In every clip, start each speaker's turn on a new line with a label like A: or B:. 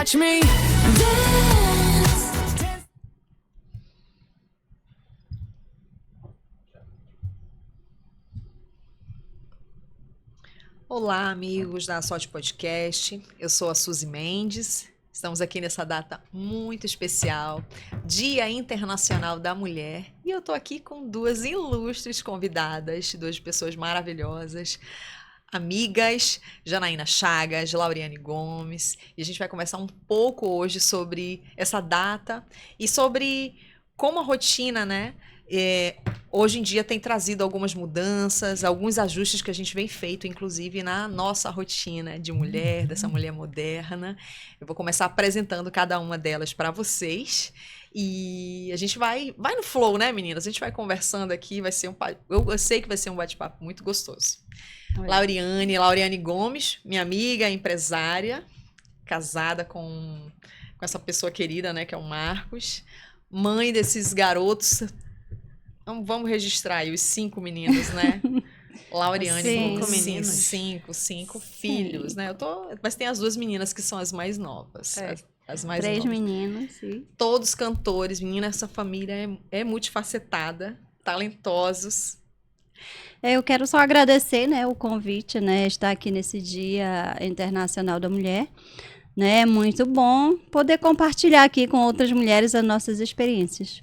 A: watch me dance.
B: Olá, amigos da Sorte Podcast. Eu sou a Suzy Mendes. Estamos aqui nessa data muito especial, Dia Internacional da Mulher. E eu tô aqui com duas ilustres convidadas, duas pessoas maravilhosas, amigas, Janaína Chagas, Lauriane Gomes. E a gente vai conversar um pouco hoje sobre essa data e sobre como a rotina, né? Hoje em dia tem trazido algumas mudanças, alguns ajustes que a gente vem feito, inclusive na nossa rotina de mulher, dessa mulher moderna. Eu vou começar apresentando cada uma delas para vocês e a gente vai no flow, né, meninas? A gente vai conversando aqui, vai ser eu sei que vai ser um bate-papo muito gostoso. Lauriane Gomes, minha amiga, empresária, casada com essa pessoa querida, né, que é o Marcos, mãe desses garotos. Então, vamos registrar aí os 5 meninos, né? Lauriane Gomes,
C: 5 meninos.
B: Cinco filhos, né? Mas tem as 2 meninas que são as mais novas. As mais
C: 3
B: novas.
C: meninos, sim.
B: Todos cantores, menina, essa família é multifacetada, talentosos.
C: Eu quero só agradecer, né, o convite, né, estar aqui nesse Dia Internacional da Mulher. Né? É muito bom poder compartilhar aqui com outras mulheres as nossas experiências.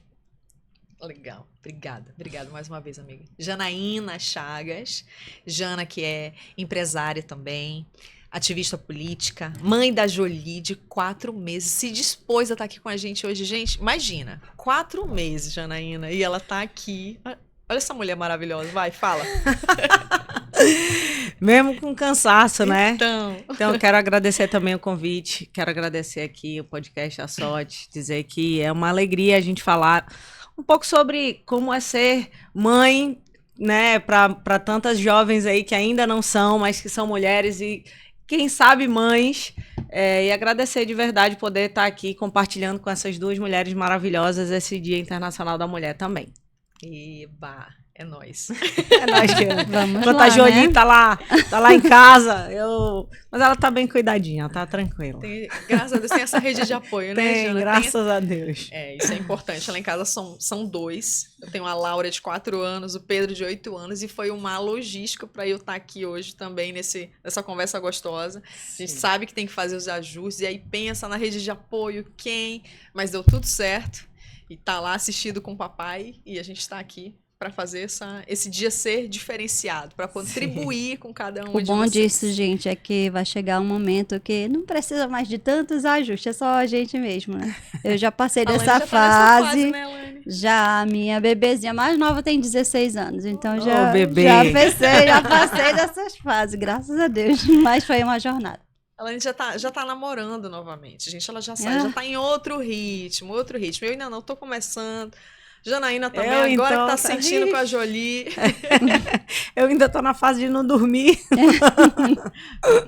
B: Legal, obrigada mais uma vez, amiga. Janaína Chagas, Jana, que é empresária também, ativista política, mãe da Jolie, de 4 meses, se dispôs a estar aqui com a gente hoje. Gente, imagina, 4 meses, Janaína, e ela tá aqui. Olha essa mulher maravilhosa, vai, fala.
D: Mesmo com cansaço, né?
B: Então,
D: eu quero agradecer também o convite, quero agradecer aqui o podcast A Sorte, dizer que é uma alegria a gente falar um pouco sobre como é ser mãe, né, para tantas jovens aí que ainda não são, mas que são mulheres e quem sabe mães, e agradecer de verdade poder estar aqui compartilhando com essas 2 mulheres maravilhosas esse Dia Internacional da Mulher também.
B: Eba, é nóis.
D: É nóis que
C: Vamos
D: enquanto
C: lá,
D: a Jolie
C: né?
D: tá lá em casa, mas ela tá bem cuidadinha, tá tranquila.
B: Graças a Deus tem essa rede de apoio, né, Jana?
D: Graças a Deus.
B: Isso é importante. Lá em casa são 2. Eu tenho a Laura de 4 anos, o Pedro de 8 anos, e foi uma logística para eu estar aqui hoje também nessa conversa gostosa. A gente sabe que tem que fazer os ajustes, e aí pensa na rede de apoio, mas deu tudo certo. E tá lá assistido com o papai, e a gente está aqui para fazer esse dia ser diferenciado, para contribuir com cada uma de vocês.
C: O bom disso, gente, é que vai chegar um momento que não precisa mais de tantos ajustes, é só a gente mesmo, né? Eu já passei dessa fase,
B: né, Alane?
C: já a minha bebezinha mais nova tem 16 anos, então
D: bebê.
C: já passei dessas fases, graças a Deus, mas foi uma jornada.
B: Ela já tá namorando novamente, gente. Ela já tá em outro ritmo. Eu ainda não, tô começando. Janaína também, agora que tá sentindo com a Jolie.
D: Eu ainda tô na fase de não dormir.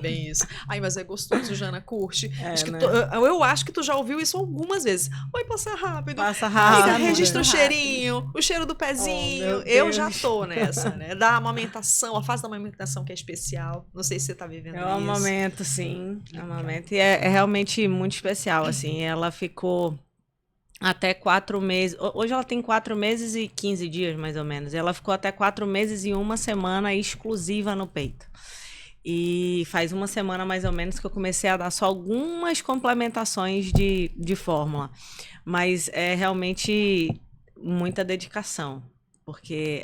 B: Bem isso. Ai, mas é gostoso, Jana, curte.
D: Né?
B: Eu acho que tu já ouviu isso algumas vezes. Oi, passa rápido.
D: Passa rápido.
B: Registra o cheirinho, o cheiro do pezinho. Eu já tô nessa, né? Da amamentação, a fase da amamentação que é especial. Não sei se você tá vivendo isso.
D: É um amamento, sim. É um amamento. E é realmente muito especial, assim. Ela ficou até 4 meses. Hoje ela tem 4 meses e 15 dias, mais ou menos. Ela ficou até 4 meses e 1 semana exclusiva no peito. E faz 1 semana, mais ou menos, que eu comecei a dar só algumas complementações de fórmula. Mas é realmente muita dedicação. Porque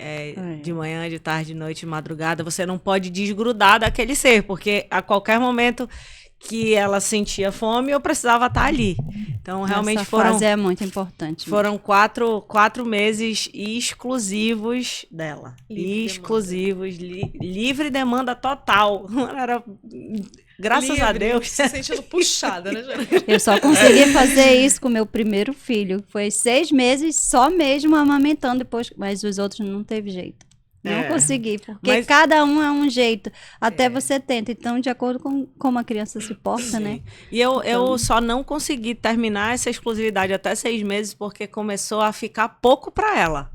D: de manhã, de tarde, de noite, de madrugada, você não pode desgrudar daquele ser. Porque a qualquer momento que ela sentia fome, eu precisava estar ali. Então, realmente
C: essa fase é muito importante.
D: Foram 4 meses exclusivos dela. Exclusivos, livre demanda total. Era, graças a Deus.
B: Se sentindo puxada, né, Jana?
C: Eu só consegui fazer isso com o meu primeiro filho. Foi 6 meses só mesmo amamentando depois, mas os outros não teve jeito. Não consegui, porque cada um é um jeito. Até você tenta. Então, de acordo com como a criança se porta, né?
D: E eu só não consegui terminar essa exclusividade até 6 meses, porque começou a ficar pouco para ela.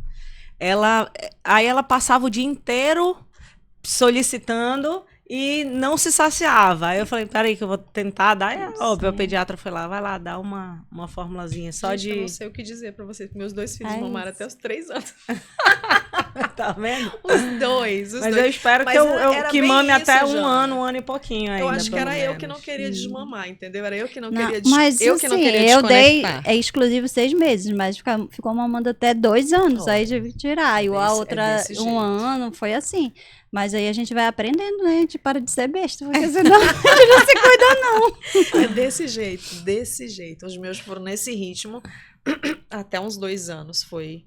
D: Aí ela passava o dia inteiro solicitando e não se saciava. Aí eu falei, peraí que eu vou tentar dar. É óbvio, a
C: Sim.
D: pediatra foi lá, vai lá, dá uma formulazinha só
B: Gente, eu
D: de...
B: não sei o que dizer pra vocês. Meus 2 filhos
C: É
B: mamaram
C: isso.
B: até os 3 anos.
D: Tá vendo?
B: Os dois.
D: Mas eu espero
B: Mas
D: que
B: era
D: que
B: bem
D: mame
B: isso,
D: até um
B: Jana.
D: ano e pouquinho ainda.
B: Eu acho que
D: pelo
B: era eu que
D: menos.
B: não queria desmamar, entendeu? Era eu que não,
C: Não,
B: queria
C: mas
B: eu que não
C: assim,
B: queria
C: eu dei
B: desconectar.
C: é exclusivo 6 meses, mas ficou mamando até 2 anos,
B: Olha,
C: aí tive que tirar. E a
B: desse- é
C: outra,
B: desse jeito.
C: 1 ano, foi assim. Mas aí a gente vai aprendendo, né? A gente para de ser besta, porque senão a gente não se cuida, não.
B: É desse jeito, desse jeito. Os meus foram nesse ritmo até uns 2 anos. Foi.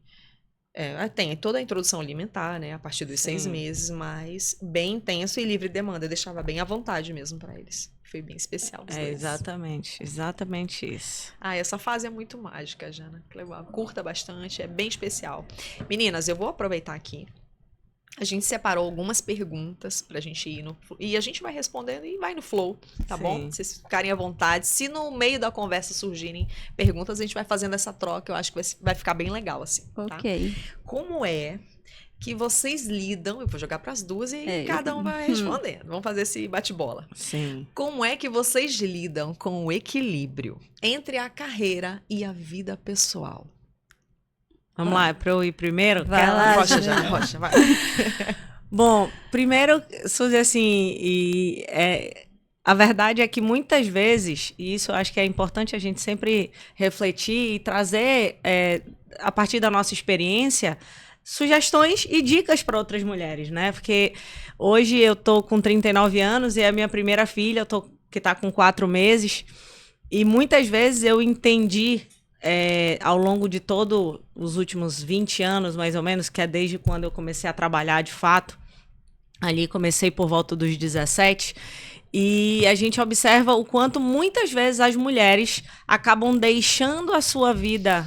B: Tem toda a introdução alimentar, né? A partir dos 6
D: Sim.
B: meses, mas bem intenso e livre demanda. Eu deixava bem à vontade mesmo pra eles. Foi bem especial. Os dois.
D: Exatamente isso.
B: Ah, essa fase é muito mágica, Jana. Que legal. Curta bastante, é bem especial. Meninas, eu vou aproveitar aqui. A gente separou algumas perguntas pra gente ir e a gente vai respondendo e vai no flow, tá bom?
D: Sim.
B: Vocês ficarem à vontade. Se no meio da conversa surgirem perguntas, a gente vai fazendo essa troca. Eu acho que vai ficar bem legal, assim, tá?
C: Ok.
B: Como é que vocês lidam? Eu vou jogar pras duas e
C: É.
B: cada um vai respondendo. Vamos fazer esse bate-bola.
D: Sim.
B: Como é que vocês lidam com o equilíbrio entre a carreira e a vida pessoal?
D: Vamos lá, é pra eu ir primeiro?
C: Vai
D: Quer-
C: lá,
B: Rocha,
C: Jana.
B: Jana, Rocha, vai.
D: Bom, primeiro, Suzy, assim, a verdade é que muitas vezes, e isso eu acho que é importante a gente sempre refletir e trazer, a partir da nossa experiência, sugestões e dicas para outras mulheres, né? Porque hoje eu tô com 39 anos e a minha primeira filha, que tá com 4 meses, e muitas vezes eu entendi, ao longo de todos os últimos 20 anos, mais ou menos, que é desde quando eu comecei a trabalhar de fato, ali comecei por volta dos 17, e a gente observa o quanto muitas vezes as mulheres acabam deixando a sua vida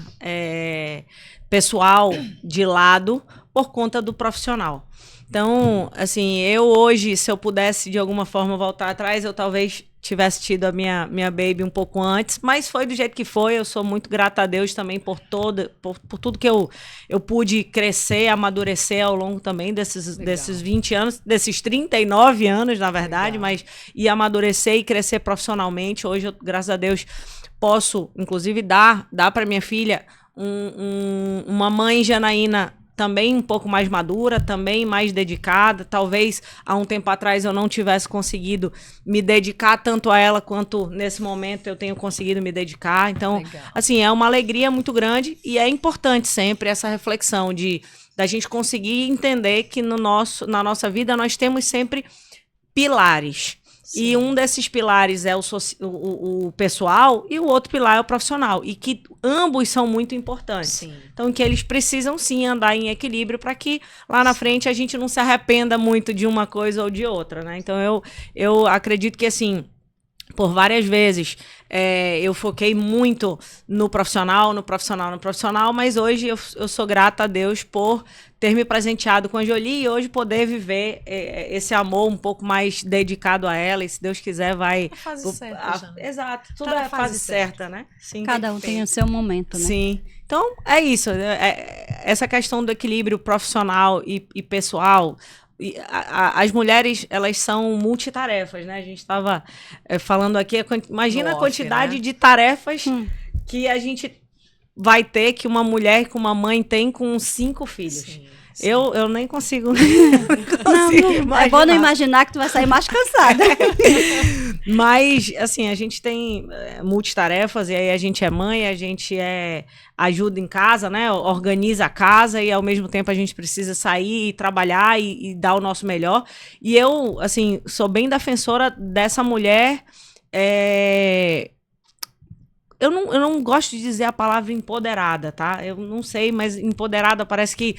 D: pessoal de lado por conta do profissional. Então, assim, eu hoje, se eu pudesse de alguma forma voltar atrás, eu talvez tivesse tido a minha baby um pouco antes, mas foi do jeito que foi. Eu sou muito grata a Deus também por tudo que eu pude crescer, amadurecer ao longo também desses 20 anos, desses 39 anos, na verdade,
B: Legal.
D: mas e amadurecer e crescer profissionalmente. Hoje, eu, graças a Deus, posso, inclusive, dar para minha filha uma mãe Janaína também um pouco mais madura, também mais dedicada. Talvez há um tempo atrás eu não tivesse conseguido me dedicar tanto a ela quanto nesse momento eu tenho conseguido me dedicar. Então,
B: Legal.
D: assim, é uma alegria muito grande e é importante sempre essa reflexão da gente conseguir entender que na nossa vida nós temos sempre pilares. E
B: Sim.
D: um desses pilares é o pessoal e o outro pilar é o profissional. E que ambos são muito importantes.
B: Sim.
D: Então, que eles precisam sim andar em equilíbrio para que lá na frente a gente não se arrependa muito de uma coisa ou de outra, né? Então, eu acredito que, assim, por várias vezes eu foquei muito no profissional, mas hoje eu sou grata a Deus por ter me presenteado com a Jolie e hoje poder viver esse amor um pouco mais dedicado a ela, e se Deus quiser vai...
B: A fase certa, Jana.
D: Exato, tudo
B: Tá na
D: é fase certa, né? Sim.
C: Cada um tem o seu momento, né?
D: Sim. Então, é isso. Essa questão do equilíbrio profissional e pessoal. As mulheres, elas são multitarefas, né? A gente estava falando aqui, imagina
B: No
D: a
B: off,
D: quantidade
B: né?
D: de tarefas que a gente vai ter, que uma mulher, que uma mãe tem com 5 filhos.
B: Sim, sim.
D: Eu nem consigo,
C: Não, é bom não imaginar que tu vai sair mais cansada.
D: Mas, assim, a gente tem multitarefas, e aí a gente é mãe, a gente ajuda em casa, né? Organiza a casa, e ao mesmo tempo a gente precisa sair e trabalhar e dar o nosso melhor. E eu, assim, sou bem defensora dessa mulher. Eu não gosto de dizer a palavra empoderada, tá? Eu não sei, mas empoderada parece que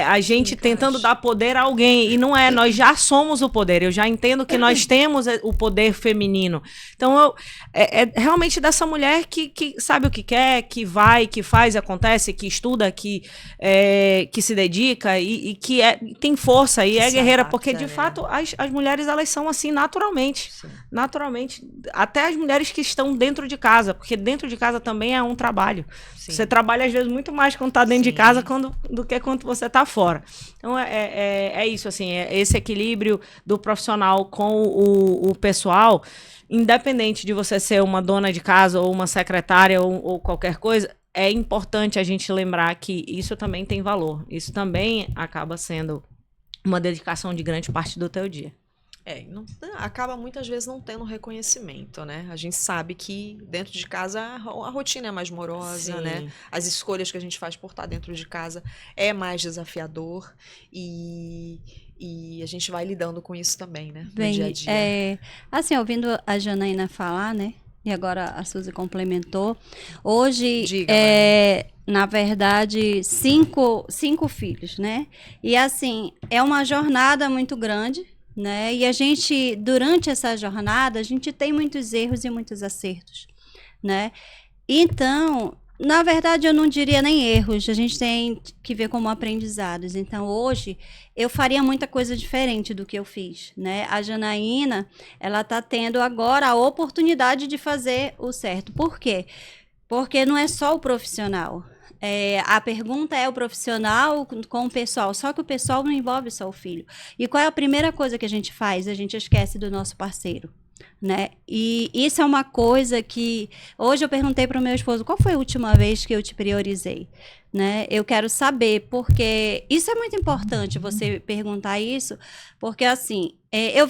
D: a gente tentando dar poder a alguém. E não é, nós já somos o poder. Eu já entendo que nós temos o poder feminino. Então, é realmente dessa mulher que sabe o que quer, que vai, que faz, acontece, que estuda, que se dedica e que tem força e
B: Que
D: é
B: se
D: guerreira.
B: adapta,
D: Porque, de
B: né?
D: fato, as mulheres, elas são assim naturalmente.
B: Sim.
D: Naturalmente, até as mulheres que estão dentro de casa, porque dentro de casa também é um trabalho.
B: Sim.
D: Você trabalha, às vezes, muito mais quando tá dentro de
B: Sim.
D: casa do que quando você tá fora. Então, é isso, assim, é esse equilíbrio do profissional com o pessoal, independente de você ser uma dona de casa ou uma secretária ou qualquer coisa, é importante a gente lembrar que isso também tem valor. Isso também acaba sendo uma dedicação de grande parte do teu dia.
B: Acaba muitas vezes não tendo reconhecimento, né? A gente sabe que dentro de casa a rotina é mais morosa,
D: Sim.
B: né? As escolhas que a gente faz por estar dentro de casa é mais desafiador e a gente vai lidando com isso também, né? No dia a dia.
C: Assim, ouvindo a Janaína falar, né? E agora a Suzy complementou. Hoje,
B: Diga,
C: na verdade, cinco filhos, né? E assim, é uma jornada muito grande, né? E a gente, durante essa jornada, a gente tem muitos erros e muitos acertos, né? Então, na verdade, eu não diria nem erros, a gente tem que ver como aprendizados. Então, hoje, eu faria muita coisa diferente do que eu fiz, né? A Janaína, ela tá tendo agora a oportunidade de fazer o certo. Por quê? Porque não é só o profissional. A pergunta é o profissional com o pessoal, só que o pessoal não envolve só o filho. E qual é a primeira coisa que a gente faz? A gente esquece do nosso parceiro, né? E isso é uma coisa que hoje eu perguntei para o meu esposo, qual foi a última vez que eu te priorizei, né? Eu quero saber, porque isso é muito importante você perguntar isso, porque assim, eu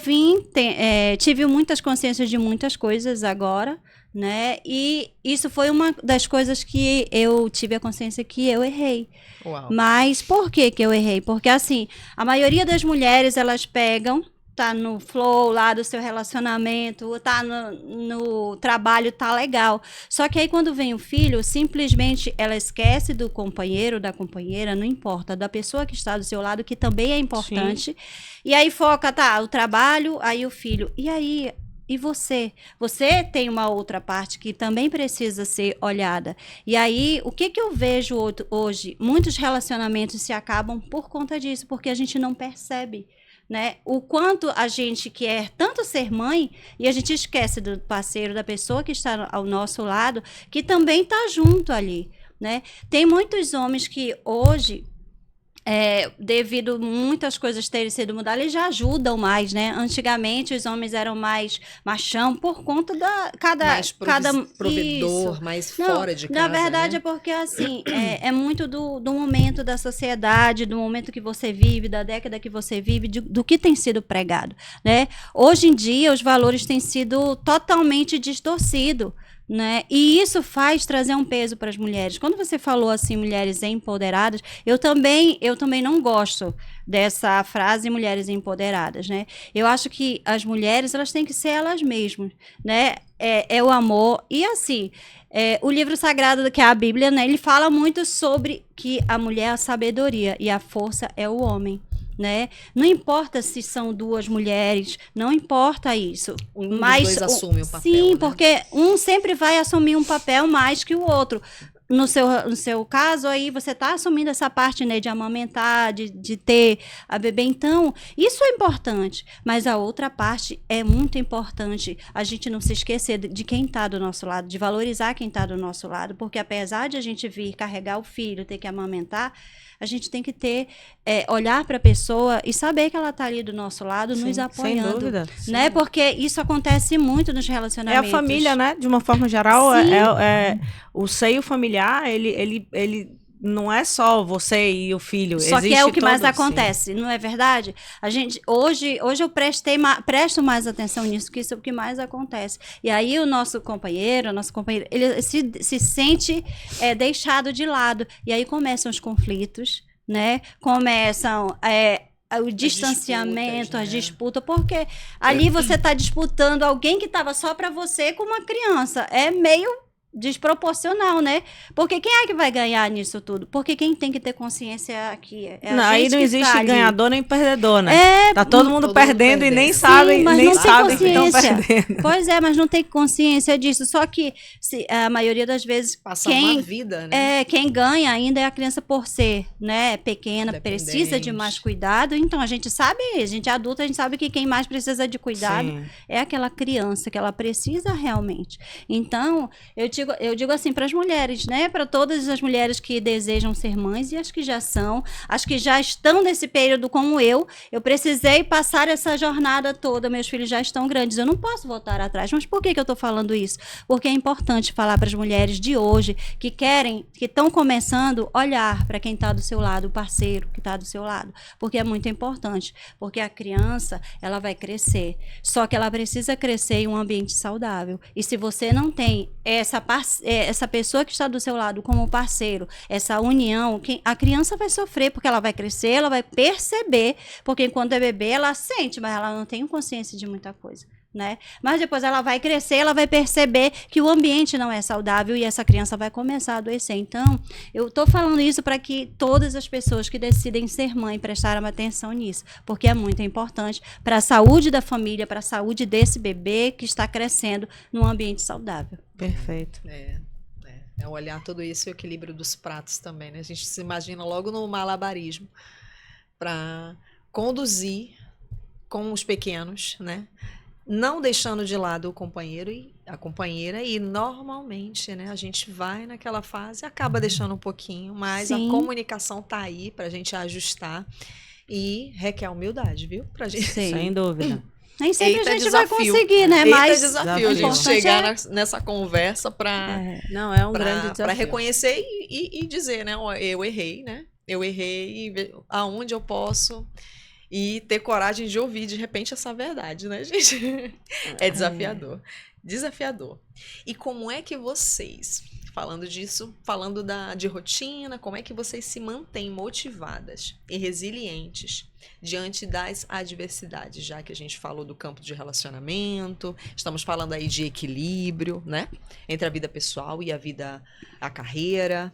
C: tive muitas consciências de muitas coisas agora, né? E isso foi uma das coisas que eu tive a consciência que eu errei.
B: Uau.
C: Mas por que eu errei? Porque assim, a maioria das mulheres, elas pegam, tá no flow lá do seu relacionamento, tá no trabalho, tá legal. Só que aí quando vem o filho, simplesmente ela esquece do companheiro, da companheira, não importa, da pessoa que está do seu lado, que também é importante. Sim. E aí foca, tá, o trabalho, aí o filho. E aí... E você? Você tem uma outra parte que também precisa ser olhada. E aí, o que eu vejo hoje? Muitos relacionamentos se acabam por conta disso, porque a gente não percebe, né? O quanto a gente quer tanto ser mãe e a gente esquece do parceiro, da pessoa que está ao nosso lado, que também está junto ali, né? Tem muitos homens que hoje... devido a muitas coisas terem sido mudadas, eles já ajudam mais, né? Antigamente os homens eram mais machão por conta da
B: mais provedor,
C: isso.
B: mais fora de casa.
C: Na verdade,
B: né?
C: é porque assim é muito do momento da sociedade, do momento que você vive, da década que você vive, do que tem sido pregado, né? Hoje em dia os valores têm sido totalmente distorcidos, né? E isso faz trazer um peso para as mulheres. Quando você falou assim, mulheres empoderadas, eu também não gosto dessa frase mulheres empoderadas, né? Eu acho que as mulheres, elas têm que ser elas mesmas, né? É o amor. E assim, o livro sagrado, que é a Bíblia, né? Ele fala muito sobre que a mulher é a sabedoria e a força é o homem. Né? Não importa se são duas mulheres, não importa isso.
B: Mas os dois assumem o papel.
C: Sim,
B: né?
C: porque um sempre vai assumir um papel mais que o outro. No seu caso, aí você está assumindo essa parte, né, de amamentar, de ter a bebê. Então, isso é importante. Mas a outra parte é muito importante. A gente não se esquecer de quem está do nosso lado, de valorizar quem está do nosso lado. Porque apesar de a gente vir carregar o filho, ter que amamentar, a gente tem que olhar para a pessoa e saber que ela está ali do nosso lado,
D: Sim,
C: nos apoiando.
D: Sem dúvida.
C: Né? Porque isso acontece muito nos relacionamentos.
D: É a família, né? De uma forma geral, o seio familiar, ele não é só você e o filho.
C: Só que é o que mais acontece, não é verdade? A gente, hoje eu presto mais atenção nisso, que isso é o que mais acontece. E aí o nosso companheiro, ele se sente deixado de lado. E aí começam os conflitos, né? Começam o distanciamento, as disputas, porque ali você está disputando alguém que estava só para você com uma criança. É meio desproporcional, né? Porque quem é que vai ganhar nisso tudo? Porque quem tem que ter consciência aqui é a
D: Não, aí
C: gente
D: não
C: que
D: existe
C: tá ali.
D: ganhador nem perdedor, né?
C: É,
D: Tá todo mundo
B: todo mundo
D: perdendo e nem
B: perdendo.
D: sabem,
C: sim, mas
D: nem
C: não tem
D: sabem que estão
C: consciência.
D: perdendo.
C: Pois é, mas não tem consciência disso. Só que a maioria das vezes
B: Passar uma
C: quem
B: vida, né?
C: quem ganha ainda é a criança por ser, né, pequena,
B: Dependente.
C: precisa de mais cuidado. Então a gente sabe, a gente é adulta, a gente sabe que quem mais precisa de cuidado
D: Sim.
C: é aquela criança que ela precisa realmente. Então, eu digo assim para as mulheres, né, para todas as mulheres que desejam ser mães e as que já são, as que já estão nesse período como eu precisei passar essa jornada toda, meus filhos já estão grandes, eu não posso voltar atrás. Mas por que eu estou falando isso? Porque é importante falar para as mulheres de hoje que estão começando a olhar para quem está do seu lado, o parceiro que está do seu lado, porque é muito importante, porque a criança, ela vai crescer, só que ela precisa crescer em um ambiente saudável, e se você não tem essa pessoa que está do seu lado como parceiro, essa união, a criança vai sofrer, porque ela vai crescer, ela vai perceber, porque enquanto é bebê, ela sente, mas ela não tem consciência de muita coisa. Né? Mas depois ela vai crescer, ela vai perceber que o ambiente não é saudável e essa criança vai começar a adoecer. Então, eu estou falando isso para que todas as pessoas que decidem ser mãe prestarem atenção nisso, porque é muito importante para a saúde da família, para a saúde desse bebê que está crescendo num ambiente saudável.
D: Perfeito.
B: É olhar tudo isso e o equilíbrio dos pratos também, né? A gente se imagina logo no malabarismo para conduzir com os pequenos, né? Não deixando de lado o companheiro e a companheira, e normalmente, né, a gente vai naquela fase e acaba deixando um pouquinho, mas
C: Sim.
B: a comunicação tá aí pra gente ajustar e requer humildade, viu? Pra gente.
C: Sim.
D: Sem dúvida.
C: Nem sempre
B: Eita,
C: a gente vai
B: desafio.
C: conseguir, né?
B: Eita,
C: Mas
B: desafio,
C: o
B: a gente
C: importante
B: chegar
C: é-
B: nessa conversa para
D: Não, é um grande desafio.
B: para reconhecer e dizer, né? Ó, eu errei, né? Eu errei e ver aonde eu posso e ter coragem de ouvir de repente essa verdade, né, gente? É desafiador. Desafiador. E como é que vocês, falando disso, falando de rotina, como é que vocês se mantêm motivadas e resilientes diante das adversidades, já que a gente falou do campo de relacionamento, estamos falando aí de equilíbrio, né? Entre a vida pessoal e a carreira.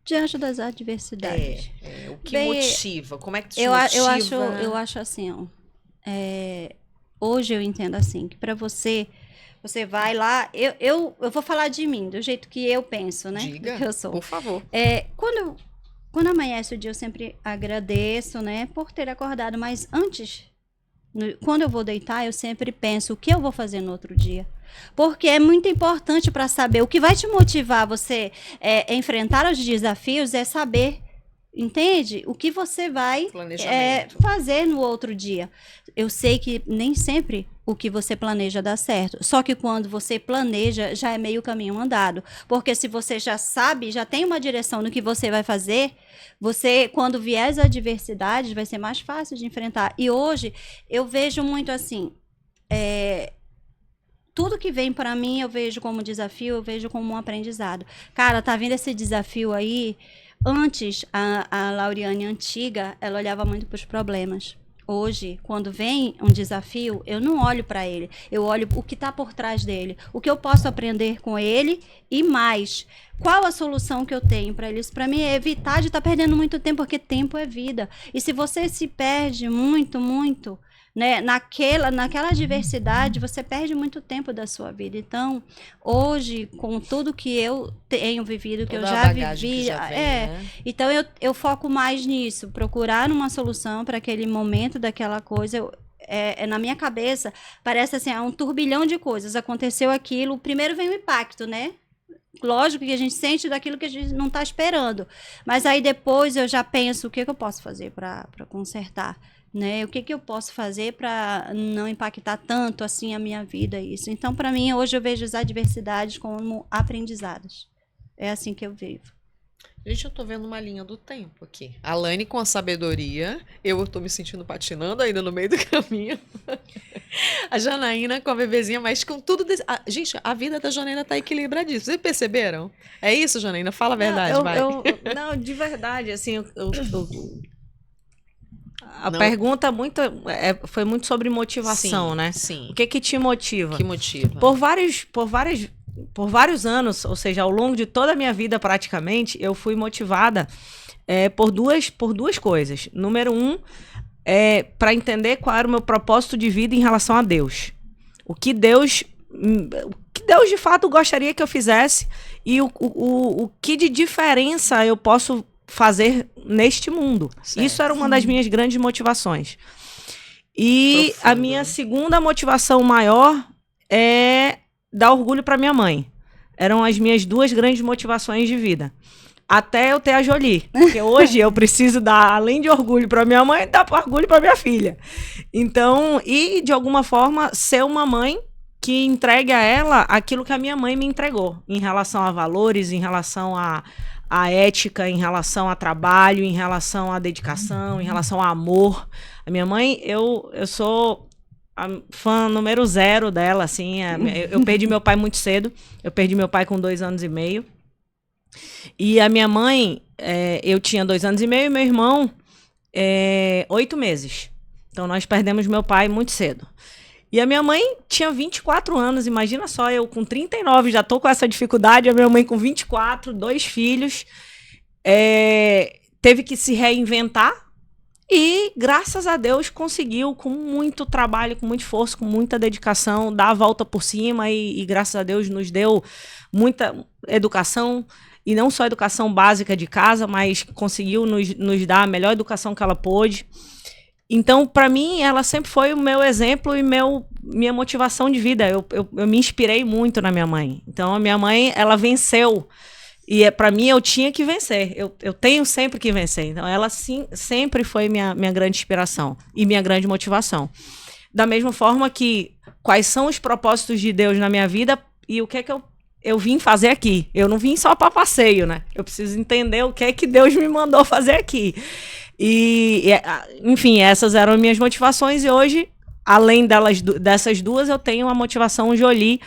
C: diante das adversidades.
B: O que
C: Bem,
B: motiva? Como é que te
C: Eu
B: motiva?
C: acho assim, ó, hoje eu entendo assim, que para você vai lá, eu vou falar de mim, do jeito que eu penso, né?
B: Diga,
C: Do que eu sou.
B: por favor.
C: Quando amanhece o dia, eu sempre agradeço, né, por ter acordado, mas antes, quando eu vou deitar, eu sempre penso o que eu vou fazer no outro dia. Porque é muito importante para saber o que vai te motivar você enfrentar os desafios, é saber, entende? O que você vai
B: Planejamento.
C: fazer no outro dia. Eu sei que nem sempre o que você planeja dá certo. Só que quando você planeja, já é meio caminho andado. Porque se você já sabe, já tem uma direção no que você vai fazer, você, quando vier as adversidades, vai ser mais fácil de enfrentar. E hoje, eu vejo muito assim, tudo que vem para mim, eu vejo como desafio, eu vejo como um aprendizado. Cara, tá vindo esse desafio aí. Antes, a Lauriane antiga, ela olhava muito para os problemas. Hoje, quando vem um desafio, eu não olho para ele. Eu olho o que está por trás dele. O que eu posso aprender com ele e mais. Qual a solução que eu tenho para isso? Para mim é evitar de estar perdendo muito tempo, porque tempo é vida. E se você se perde muito, muito, né, naquela adversidade, você perde muito tempo da sua vida. Então, hoje, com tudo que eu tenho vivido, que
B: Toda
C: eu
B: a
C: já
B: bagagem que
C: vivi,
B: já vem, né?
C: então eu foco mais nisso, procurar uma solução para aquele momento daquela coisa. Na minha cabeça, parece assim, um turbilhão de coisas. Aconteceu aquilo, primeiro vem o impacto, né? Lógico que a gente sente daquilo que a gente não está esperando. Mas aí depois eu já penso o que eu posso fazer para consertar. Né? O que eu posso fazer para não impactar tanto assim a minha vida, isso. Então, para mim, hoje eu vejo as adversidades como aprendizados. É assim que eu vivo.
B: Gente, eu tô vendo uma linha do tempo aqui. A Lane com a sabedoria, eu tô me sentindo patinando ainda no meio do caminho. A Janaína com a bebezinha, mas com tudo... Gente, a vida da Janaína tá equilibradíssima. Vocês perceberam? É isso, Janaína? Fala a verdade, vai.
D: Não, de verdade, assim, a
B: Não.
D: pergunta foi muito sobre motivação,
B: Sim,
D: né?
B: Sim.
D: O que te motiva?
B: Que motiva?
D: Por várias por vários anos, ou seja, ao longo de toda a minha vida praticamente, eu fui motivada por duas coisas. Número um, para entender qual era o meu propósito de vida em relação a Deus. O que Deus de fato gostaria que eu fizesse e o que de diferença eu posso fazer neste mundo.
B: Certo.
D: Isso era uma das minhas grandes motivações. E
B: Profundo,
D: a minha
B: né?
D: segunda motivação maior é dar orgulho para minha mãe. Eram as minhas duas grandes motivações de vida. Até eu ter a Jolie. Porque hoje eu preciso dar, além de orgulho para minha mãe, dar orgulho para minha filha. Então, e de alguma forma, ser uma mãe que entregue a ela aquilo que a minha mãe me entregou. Em relação a valores, em relação a ética, em relação a trabalho, em relação à dedicação, em relação a amor. A minha mãe, eu sou a fã número 0 dela, assim. Eu perdi meu pai muito cedo. Eu perdi meu pai com 2 anos e meio. E a minha mãe, eu tinha 2 anos e meio e meu irmão, 8 meses. Então, nós perdemos meu pai muito cedo. E a minha mãe tinha 24 anos, imagina só, eu com 39 já tô com essa dificuldade, a minha mãe com 24, 2 filhos, teve que se reinventar e, graças a Deus, conseguiu, com muito trabalho, com muito esforço, com muita dedicação, dar a volta por cima e graças a Deus, nos deu muita educação, e não só educação básica de casa, mas conseguiu nos dar a melhor educação que ela pôde. Então, para mim, ela sempre foi o meu exemplo e minha motivação de vida. Eu me inspirei muito na minha mãe. Então, a minha mãe, ela venceu. E para mim, eu tinha que vencer. Eu tenho sempre que vencer. Então, ela sim, sempre foi minha grande inspiração e minha grande motivação. Da mesma forma que quais são os propósitos de Deus na minha vida e o que é que eu vim fazer aqui. Eu não vim só para passeio, né? Eu preciso entender o que é que Deus me mandou fazer aqui. Enfim, essas eram minhas motivações e hoje, além dessas duas, eu tenho a motivação Jolie,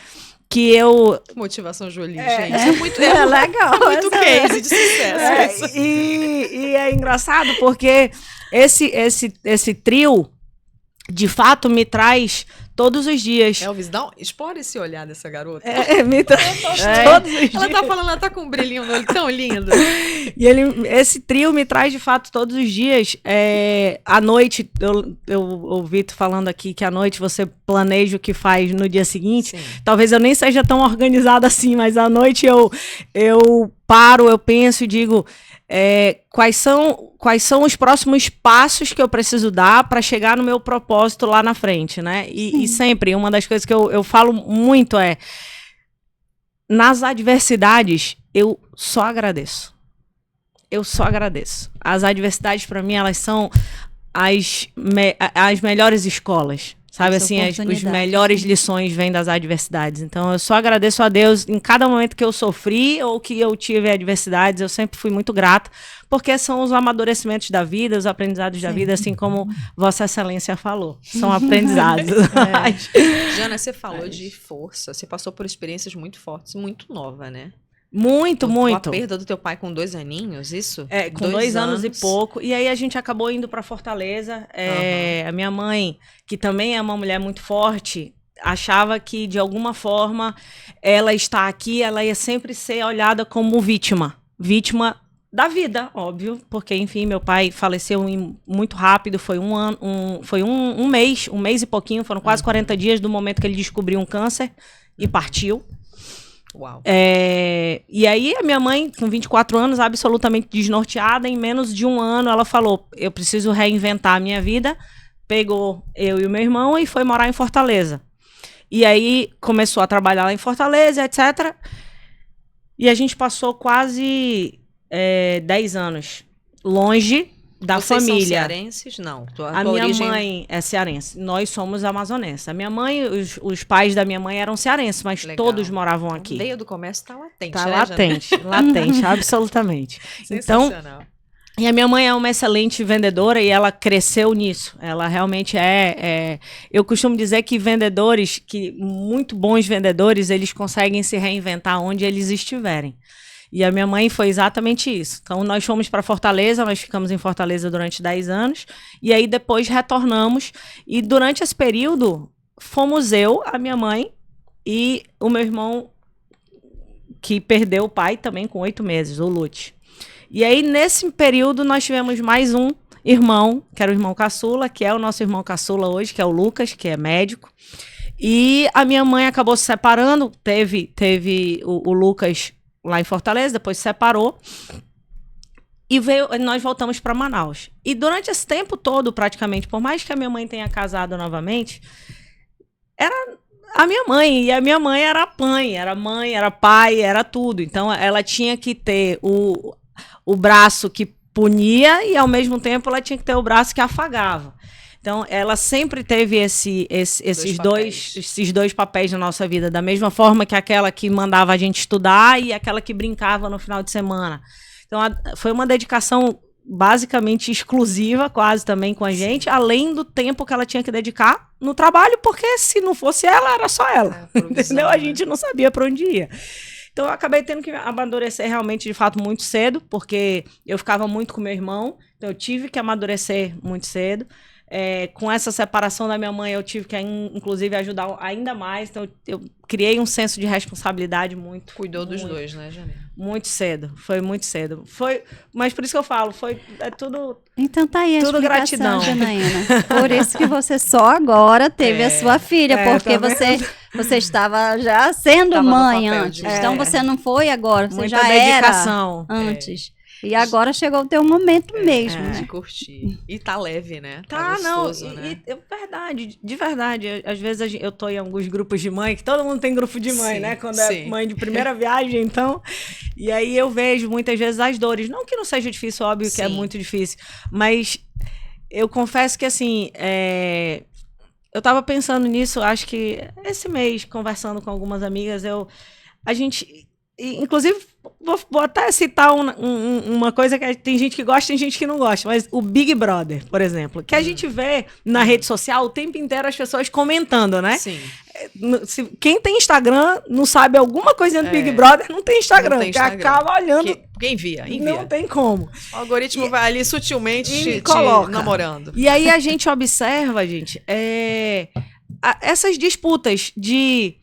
D: que eu...
B: Motivação Jolie, gente. É muito legal.
C: legal.
B: É muito case de sucesso.
D: E é engraçado porque esse trio, de fato, me traz todos os dias.
B: Elvis, explora esse olhar dessa garota.
D: Me traz todos os dias.
B: Ela tá falando, ela tá com um brilhinho no olho tão lindo.
D: E esse trio me traz, de fato, todos os dias. À noite, eu ouvi tu falando aqui que à noite você planeja o que faz no dia seguinte.
B: Sim.
D: Talvez eu nem seja tão organizada assim, mas à noite eu paro, eu penso e digo... quais são os próximos passos que eu preciso dar para chegar no meu propósito lá na frente, né? E sempre, uma das coisas que eu falo muito nas adversidades, eu só agradeço. Eu só agradeço. As adversidades, para mim, elas são as melhores escolas. Sabe, assim, as melhores lições vêm das adversidades. Então, eu só agradeço a Deus em cada momento que eu sofri ou que eu tive adversidades. Eu sempre fui muito grata, porque são os amadurecimentos da vida, os aprendizados da vida, assim como Vossa Excelência falou. São aprendizados.
B: Jana, você falou de força. Você passou por experiências muito fortes, muito nova, né?
D: Muito, muito.
B: A perda do teu pai com 2 aninhos, isso?
D: Com 2 anos e pouco. E aí a gente acabou indo para Fortaleza. A minha mãe, que também é uma mulher muito forte, achava que, de alguma forma, ela está aqui, ela ia sempre ser olhada como vítima. Vítima da vida, óbvio. Porque, enfim, meu pai faleceu muito rápido. Foi um mês e pouquinho. Foram quase 40 dias do momento que ele descobriu um câncer e partiu.
B: Uau.
D: E aí a minha mãe, com 24 anos, absolutamente desnorteada, em menos de 1 ano, ela falou, eu preciso reinventar a minha vida, pegou eu e o meu irmão e foi morar em Fortaleza. E aí começou a trabalhar lá em Fortaleza, etc. E a gente passou quase 10 anos longe da
B: Vocês
D: família.
B: São cearenses? Não.
D: A minha mãe é cearense. Nós somos amazonenses. A minha mãe, os pais da minha mãe eram cearenses, mas
B: Legal.
D: todos moravam aqui.
B: A veia do comércio tá latente,
D: Tá
B: né,
D: latente, latente, absolutamente. Então,
B: sensacional.
D: e a minha mãe é uma excelente vendedora e ela cresceu nisso. Ela realmente eu costumo dizer que muito bons vendedores, eles conseguem se reinventar onde eles estiverem. E a minha mãe foi exatamente isso. Então, nós fomos para Fortaleza, nós ficamos em Fortaleza durante 10 anos, e aí depois retornamos. E durante esse período, fomos eu, a minha mãe e o meu irmão que perdeu o pai também com 8 meses, o Lute. E aí, nesse período, nós tivemos mais um irmão, que era o irmão caçula, que é o nosso irmão caçula hoje, que é o Lucas, que é médico. E a minha mãe acabou se separando, teve o Lucas lá em Fortaleza, depois se separou. E nós voltamos para Manaus. E durante esse tempo todo, praticamente, por mais que a minha mãe tenha casado novamente, era a minha mãe. E a minha mãe era mãe, era pai, era tudo. Então, ela tinha que ter o braço que punia e, ao mesmo tempo, ela tinha que ter o braço que afagava. Então, ela sempre teve esses dois papéis na nossa vida, da mesma forma que aquela que mandava a gente estudar e aquela que brincava no final de semana. Então, foi uma dedicação basicamente exclusiva, quase também com a gente, além do tempo que ela tinha que dedicar no trabalho, porque se não fosse ela, era só ela. Entendeu? A gente não sabia para onde ia. Então, eu acabei tendo que amadurecer realmente, de fato, muito cedo, porque eu ficava muito com meu irmão, então eu tive que amadurecer muito cedo. Com essa separação da minha mãe, eu tive que, inclusive, ajudar ainda mais. Então, eu criei um senso de responsabilidade muito.
B: Cuidou dos dois, né, Janaína?
D: Muito cedo. Foi muito cedo. Mas por isso que eu falo, tudo.
C: Então tá aí a
D: tudo
C: explicação,
D: gratidão.
C: Janaína. Por isso que você só agora teve a sua filha, porque
D: tá
C: você estava já sendo
B: Tava no
C: mãe
B: papel
C: antes.
B: de-
C: Então você não foi agora, você
D: Muita
C: já
D: dedicação.
C: era antes. E agora chegou o teu momento mesmo,
B: De
C: né?
B: curtir. E tá leve, né?
D: Tá,
B: gostoso,
D: não,
B: né?
D: verdade, de verdade. Às vezes eu tô em alguns grupos de mãe, que todo mundo tem grupo de mãe,
B: Sim,
D: né? Quando
B: sim.
D: é mãe de primeira viagem, então. E aí eu vejo muitas vezes as dores. Não que não seja difícil, óbvio que é
B: Sim.
D: muito difícil, mas eu confesso que, assim, eu tava pensando nisso, acho que esse mês, conversando com algumas amigas, a gente. Inclusive, vou até citar uma coisa que tem gente que gosta, tem gente que não gosta, mas o Big Brother, por exemplo, que a gente vê na rede social o tempo inteiro as pessoas comentando, né?
B: Sim.
D: Quem tem Instagram não sabe alguma coisinha do Big Brother, não tem Instagram,
B: Não tem
D: que
B: Instagram.
D: acaba olhando.
B: Quem envia?
D: Não tem como.
B: O algoritmo vai ali sutilmente
D: E
B: te
D: coloca.
B: namorando.
D: E aí a gente observa, gente, essas disputas de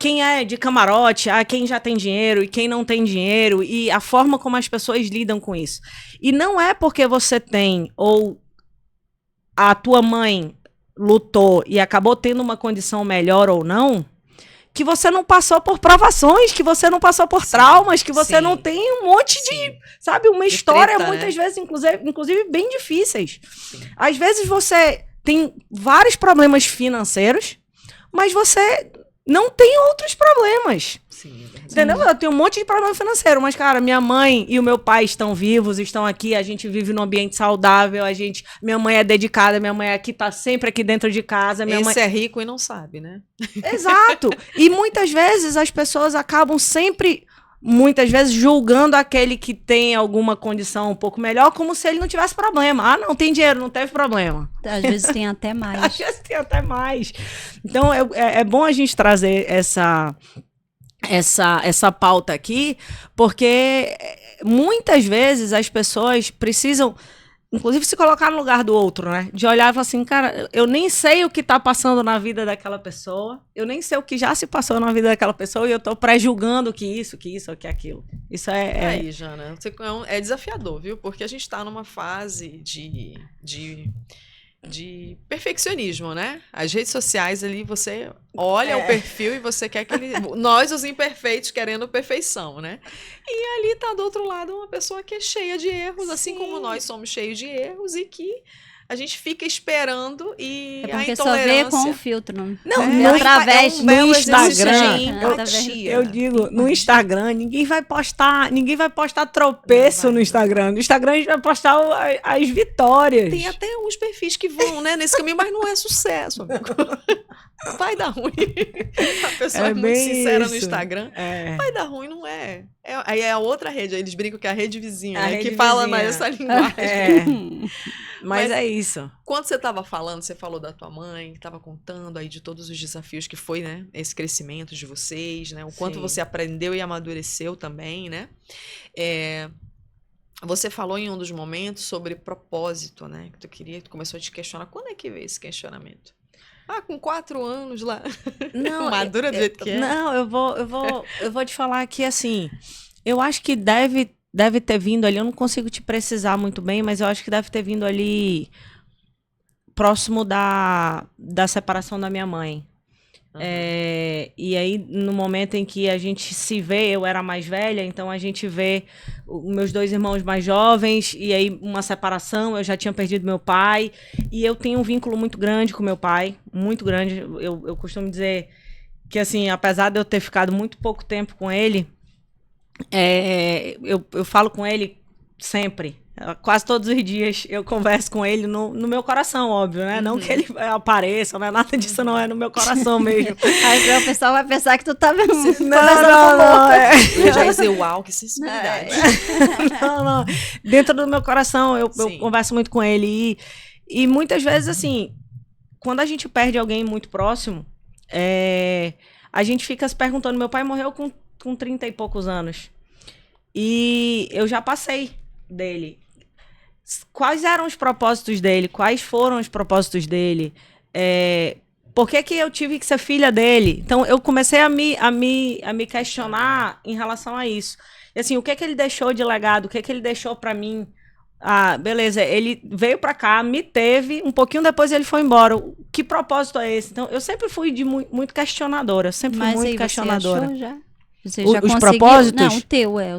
D: quem é de camarote, quem já tem dinheiro e quem não tem dinheiro, e a forma como as pessoas lidam com isso. E não é porque você tem, ou a tua mãe lutou e acabou tendo uma condição melhor ou não, que você não passou por provações, que você não passou por traumas, que você
B: sim.
D: não tem um monte de, sabe, uma
B: De
D: história,
B: treta,
D: muitas
B: né?
D: vezes, inclusive bem difíceis. Às vezes você tem vários problemas financeiros, mas você não tem outros problemas.
B: Sim, é verdade.
D: Entendeu? Eu tenho um monte de problema financeiro, mas, cara, minha mãe e o meu pai estão vivos, estão aqui, a gente vive num ambiente saudável, minha mãe é dedicada, minha mãe tá sempre aqui dentro de casa. Minha mãe
B: Esse é rico e não sabe, né?
D: Exato. E muitas vezes as pessoas acabam sempre, muitas vezes, julgando aquele que tem alguma condição um pouco melhor, como se ele não tivesse problema. Não tem dinheiro, não teve problema.
C: Às vezes tem até
D: Às
C: mais.
D: vezes tem até mais. Então, é bom a gente trazer essa pauta aqui, porque muitas vezes as pessoas precisam, inclusive, se colocar no lugar do outro, né? De olhar e falar assim, cara, eu nem sei o que tá passando na vida daquela pessoa, eu nem sei o que já se passou na vida daquela pessoa e eu tô pré-julgando que isso, ou que aquilo. Isso
B: Aí, Jana, é desafiador, viu? Porque a gente tá numa fase de perfeccionismo, né? As redes sociais ali, você olha o perfil e você quer que ele... Nós, os imperfeitos, querendo perfeição, né? E ali tá do outro lado uma pessoa que é cheia de erros, assim como nós somos cheios de erros, e que a gente fica esperando e
C: É
B: a
C: porque só vê
B: intolerância...
C: com o filtro.
D: Não,
C: Vê
D: no
C: através
B: é um
D: no
B: belo exercício
D: Instagram,
B: de empatia.
D: Eu digo, no Instagram, ninguém vai postar tropeço no Instagram. No Instagram a gente vai postar as vitórias.
B: Tem até uns perfis que vão, né, nesse caminho, mas não é sucesso, amigo. Vai dar ruim. A pessoa é muito
D: bem
B: sincera no
D: isso.
B: Instagram. Vai dar ruim, não é. Aí é a outra rede, aí eles brincam que é a rede vizinha,
D: A
B: né,
D: rede
B: que fala
D: vizinha.
B: mais essa linguagem.
D: Mas é isso.
B: Quando você estava falando, você falou da tua mãe, estava contando aí de todos os desafios que foi, né, esse crescimento de vocês, né, o quanto
D: Sim.
B: você aprendeu e amadureceu também, né. Você falou em um dos momentos sobre propósito, né, que tu começou a te questionar. Quando é que veio esse questionamento? Ah, com 4 anos lá.
D: Não,
B: Madura do jeito que é.
D: Não, eu vou te falar que, assim, eu acho que deve ter vindo ali, eu não consigo te precisar muito bem, mas eu acho que deve ter vindo ali próximo da separação da minha mãe. E aí, no momento em que a gente se vê, eu era mais velha, então a gente vê os meus 2 irmãos mais jovens, e aí uma separação, eu já tinha perdido meu pai, e eu tenho um vínculo muito grande com meu pai, muito grande. Eu costumo dizer que, assim, apesar de eu ter ficado muito pouco tempo com ele, eu falo com ele sempre. Quase todos os dias eu converso com ele no meu coração, óbvio, né? Não que ele apareça, não é nada disso, não é no meu coração mesmo.
C: Aí o pessoal vai pensar que tu tá vendo.
D: Não.
B: Eu já ia dizer, uau, que sensibilidade.
D: Não. Dentro do meu coração, eu converso muito com ele. E muitas vezes, assim, quando a gente perde alguém muito próximo, a gente fica se perguntando. Meu pai morreu com 30 e poucos anos. E eu já passei dele. Quais eram os propósitos dele? Quais foram os propósitos dele? Por que eu tive que ser filha dele? Então, eu comecei a me questionar em relação a isso. E, assim, o que ele deixou de legado? O que ele deixou para mim? Ah, beleza, ele veio para cá, me teve, um pouquinho depois ele foi embora. Que propósito é esse? Então, eu sempre fui muito questionadora. Sempre fui muito questionadora.
C: Você achou já? Você já
D: os
C: conseguiu?
D: propósitos?
C: Não, o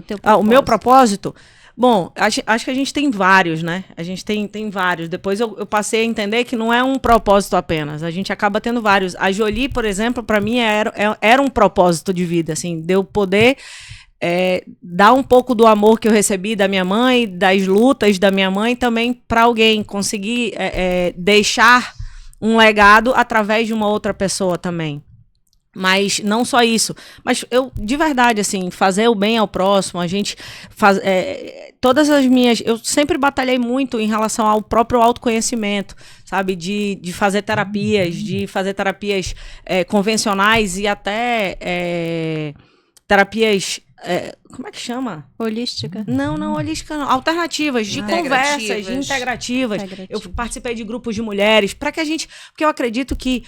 C: teu propósito.
D: O meu propósito? Bom, acho que a gente tem vários, né? A gente tem vários. Depois eu passei a entender que não é um propósito apenas. A gente acaba tendo vários. A Jolie, por exemplo, para mim era um propósito de vida, assim, de eu poder dar um pouco do amor que eu recebi da minha mãe, das lutas da minha mãe também para alguém, conseguir deixar um legado através de uma outra pessoa também. Mas não só isso, mas eu, de verdade, assim, fazer o bem ao próximo, a gente faz, todas as minhas, eu sempre batalhei muito em relação ao próprio autoconhecimento, sabe, de fazer terapias, convencionais e até terapias, como é que chama?
C: Holística.
D: Não, holística não. Alternativas, de conversas, integrativas. Eu participei de grupos de mulheres, porque eu acredito que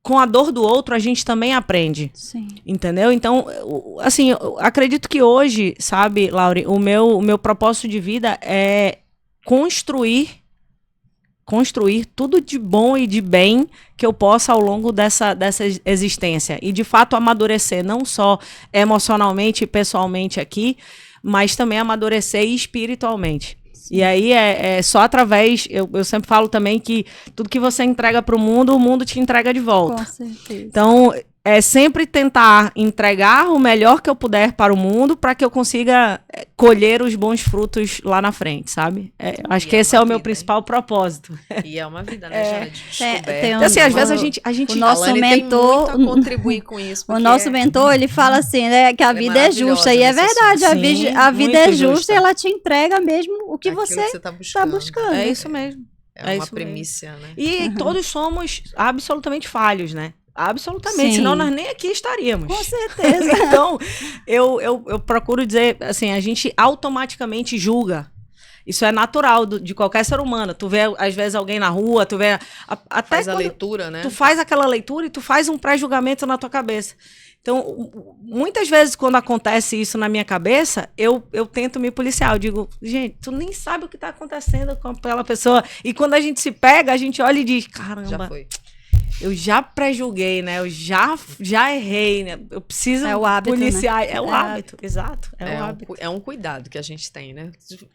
D: com a dor do outro, a gente também aprende.
C: Sim.
D: Entendeu? Então, assim, eu acredito que hoje, sabe, Laure, o meu propósito de vida é construir tudo de bom e de bem que eu possa ao longo dessa existência. E, de fato, amadurecer, não só emocionalmente e pessoalmente aqui, mas também amadurecer espiritualmente. E aí só através, eu sempre falo também que tudo que você entrega para o mundo te entrega de volta.
C: Com certeza.
D: Então, é sempre tentar entregar o melhor que eu puder para o mundo para que eu consiga colher os bons frutos lá na frente, sabe? Acho que esse é o meu principal propósito.
B: E é uma vida, né, Jana, de descoberta.
D: Então, assim, às vezes a gente
C: o nosso
B: Alane
C: mentor
B: tem muito a contribuir com isso.
C: O nosso mentor, ele fala assim, né, que a vida é justa. E é verdade, a vida é justa e ela te entrega mesmo o que
B: Aquilo
C: você
B: tá
C: está buscando.
D: É isso mesmo.
B: É uma
D: isso
B: premissa, né?
D: E todos somos absolutamente falhos, né? Absolutamente,
C: Sim.
D: senão nós nem aqui estaríamos.
C: Com certeza.
D: Então, eu procuro dizer, assim, a gente automaticamente julga. Isso é natural de qualquer ser humano. Tu vê, às vezes, alguém na rua, tu vê... Até
B: Faz a leitura, né?
D: Tu faz aquela leitura e tu faz um pré-julgamento na tua cabeça. Então, muitas vezes, quando acontece isso na minha cabeça, eu tento me policiar. Eu digo, gente, tu nem sabe o que está acontecendo com aquela pessoa. E quando a gente se pega, a gente olha e diz, caramba...
B: Já foi.
D: Eu já pré-julguei, né? Eu já errei, né? Eu preciso policiar.
C: Né?
D: É o hábito, exato. É o hábito.
B: É um cuidado que a gente tem, né?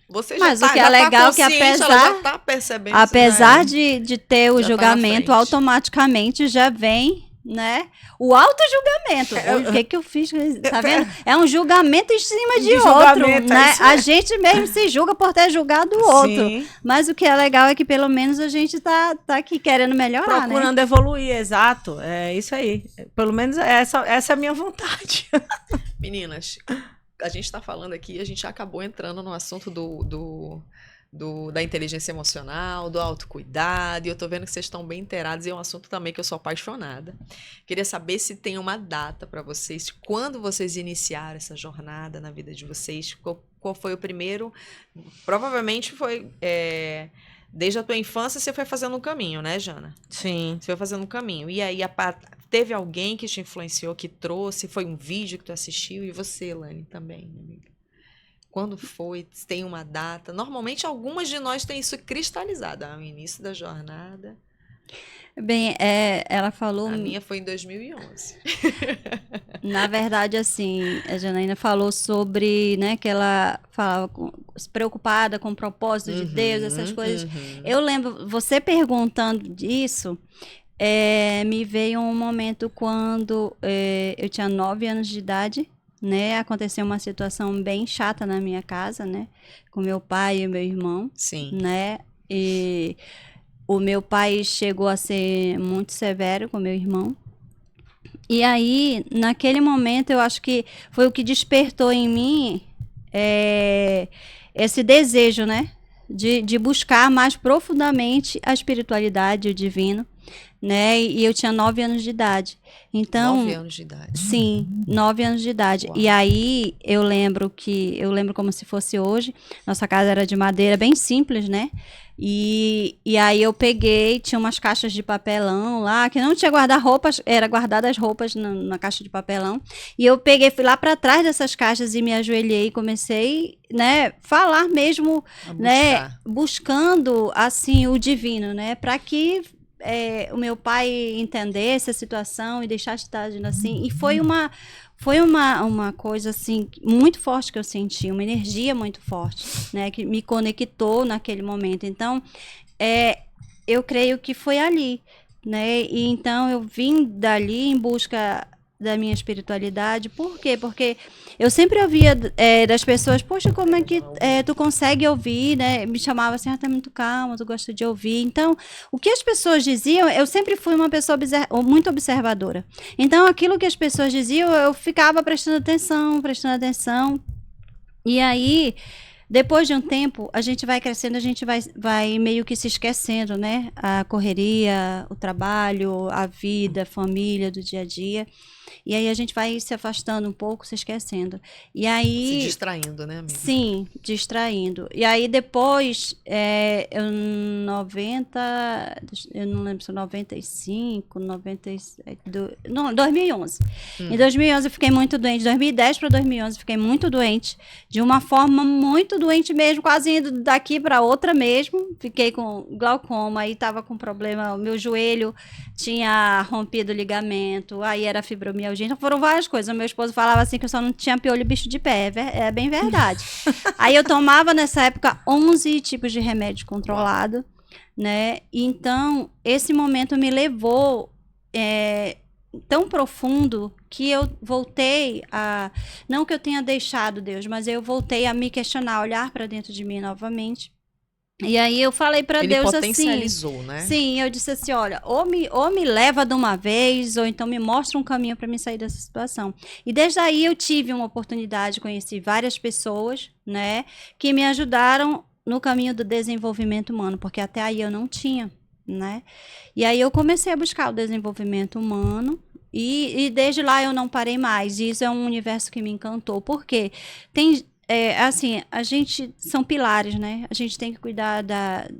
B: Você
C: Mas
B: já
C: o que é legal é que
B: ela já tá percebendo.
C: Apesar de ter o
B: Já tá na
C: julgamento,
B: frente.
C: automaticamente já vem, né? O auto-julgamento. O que eu fiz? Tá vendo? É um julgamento em cima de outro, né? A gente mesmo se julga por ter julgado o outro.
D: Sim.
C: Mas o que é legal é que pelo menos a gente tá aqui querendo melhorar,
D: Procurando evoluir, exato. É isso aí. Pelo menos essa é a minha vontade.
B: Meninas, a gente tá falando aqui, a gente acabou entrando no assunto da inteligência emocional, do autocuidado, e eu tô vendo que vocês estão bem inteirados, e é um assunto também que eu sou apaixonada. Queria saber se tem uma data para vocês, quando vocês iniciaram essa jornada na vida de vocês, qual foi o primeiro? Provavelmente foi Desde a tua infância você foi fazendo um caminho, né, Jana?
D: Sim.
B: Você foi fazendo um caminho. E aí, teve alguém que te influenciou, que trouxe? Foi um vídeo que tu assistiu? E você, Lani, também, minha amiga? Quando foi? Tem uma data? Normalmente, algumas de nós têm isso cristalizado. O início da jornada.
C: Bem, ela falou.
B: A minha foi em 2011.
C: Na verdade, assim, a Janaína falou sobre, né, que ela falava preocupada com o propósito de Deus, essas coisas. Eu lembro, você perguntando disso, me veio um momento quando eu tinha 9 anos de idade, né? Aconteceu uma situação bem chata na minha casa, né? Com meu pai e meu irmão,
B: Sim.
C: né? E o meu pai chegou a ser muito severo com meu irmão. E aí, naquele momento, eu acho que foi o que despertou em mim esse desejo, né? De buscar mais profundamente a espiritualidade, o divino, né? E eu tinha 9 anos de idade. Então,
B: 9 anos de idade.
C: sim, 9 anos de idade.
B: Uau.
C: E aí, eu lembro como se fosse hoje, nossa casa era de madeira, bem simples, né? E aí eu peguei, tinha umas caixas de papelão lá, que não tinha guarda-roupas, era guardada as roupas na caixa de papelão. E eu peguei, fui lá para trás dessas caixas e me ajoelhei e comecei, né, falar mesmo, né, buscando assim o divino, né, para que o meu pai entendesse a situação e deixasse de estar agindo assim. E foi uma coisa assim muito forte que eu senti, uma energia muito forte, né, que me conectou naquele momento. Então, eu creio que foi ali, né? E então eu vim dali em busca da minha espiritualidade. Por quê? Porque eu sempre ouvia das pessoas, poxa, como é que tu consegue ouvir, né? Me chamava assim, tá muito calma, tu gosta de ouvir. Então, o que as pessoas diziam, eu sempre fui uma pessoa muito observadora. Então, aquilo que as pessoas diziam, eu ficava prestando atenção. E aí, depois de um tempo, a gente vai crescendo, a gente vai meio que se esquecendo, né? A correria, o trabalho, a vida, a família do dia a dia. E aí a gente vai se afastando um pouco, se esquecendo. E aí...
B: Se distraindo, né, amiga?
C: Sim, distraindo. E aí depois, eu não lembro se 95, 97, não, 2011. Em 2011 eu fiquei muito doente, 2010 para 2011 eu fiquei muito doente, de uma forma muito doente mesmo, quase indo daqui para outra mesmo. Fiquei com glaucoma, aí tava com problema, o meu joelho tinha rompido o ligamento, aí era fibromialgia. Então foram várias coisas. O meu esposo falava assim que eu só não tinha piolho bicho de pé. É bem verdade. Aí eu tomava nessa época 11 tipos de remédio controlado, né? Então, esse momento me levou tão profundo que eu voltei a... Não que eu tenha deixado Deus, mas eu voltei a me questionar, olhar para dentro de mim novamente. E aí eu falei para Deus assim...
B: Ele potencializou, né?
C: Sim, eu disse assim, olha, ou me leva de uma vez, ou então me mostra um caminho para me sair dessa situação. E desde aí eu tive uma oportunidade, conheci várias pessoas, né, que me ajudaram no caminho do desenvolvimento humano, porque até aí eu não tinha, né? E aí eu comecei a buscar o desenvolvimento humano, e desde lá eu não parei mais. E isso é um universo que me encantou, porque tem... assim, a gente são pilares, né? A gente tem que cuidar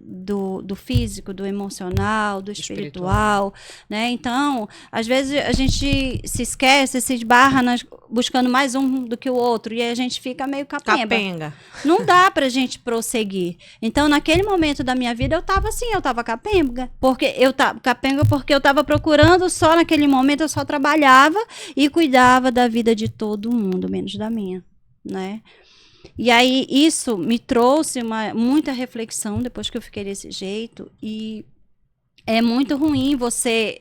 C: do físico, do emocional, do espiritual, né? Então, às vezes a gente se esquece, se esbarra buscando mais um do que o outro, e a gente fica meio capenga. Não dá pra gente prosseguir. Então, naquele momento da minha vida, eu tava capenga, porque eu tava procurando só naquele momento, eu só trabalhava e cuidava da vida de todo mundo, menos da minha, né? E aí isso me trouxe muita reflexão depois que eu fiquei desse jeito, e é muito ruim você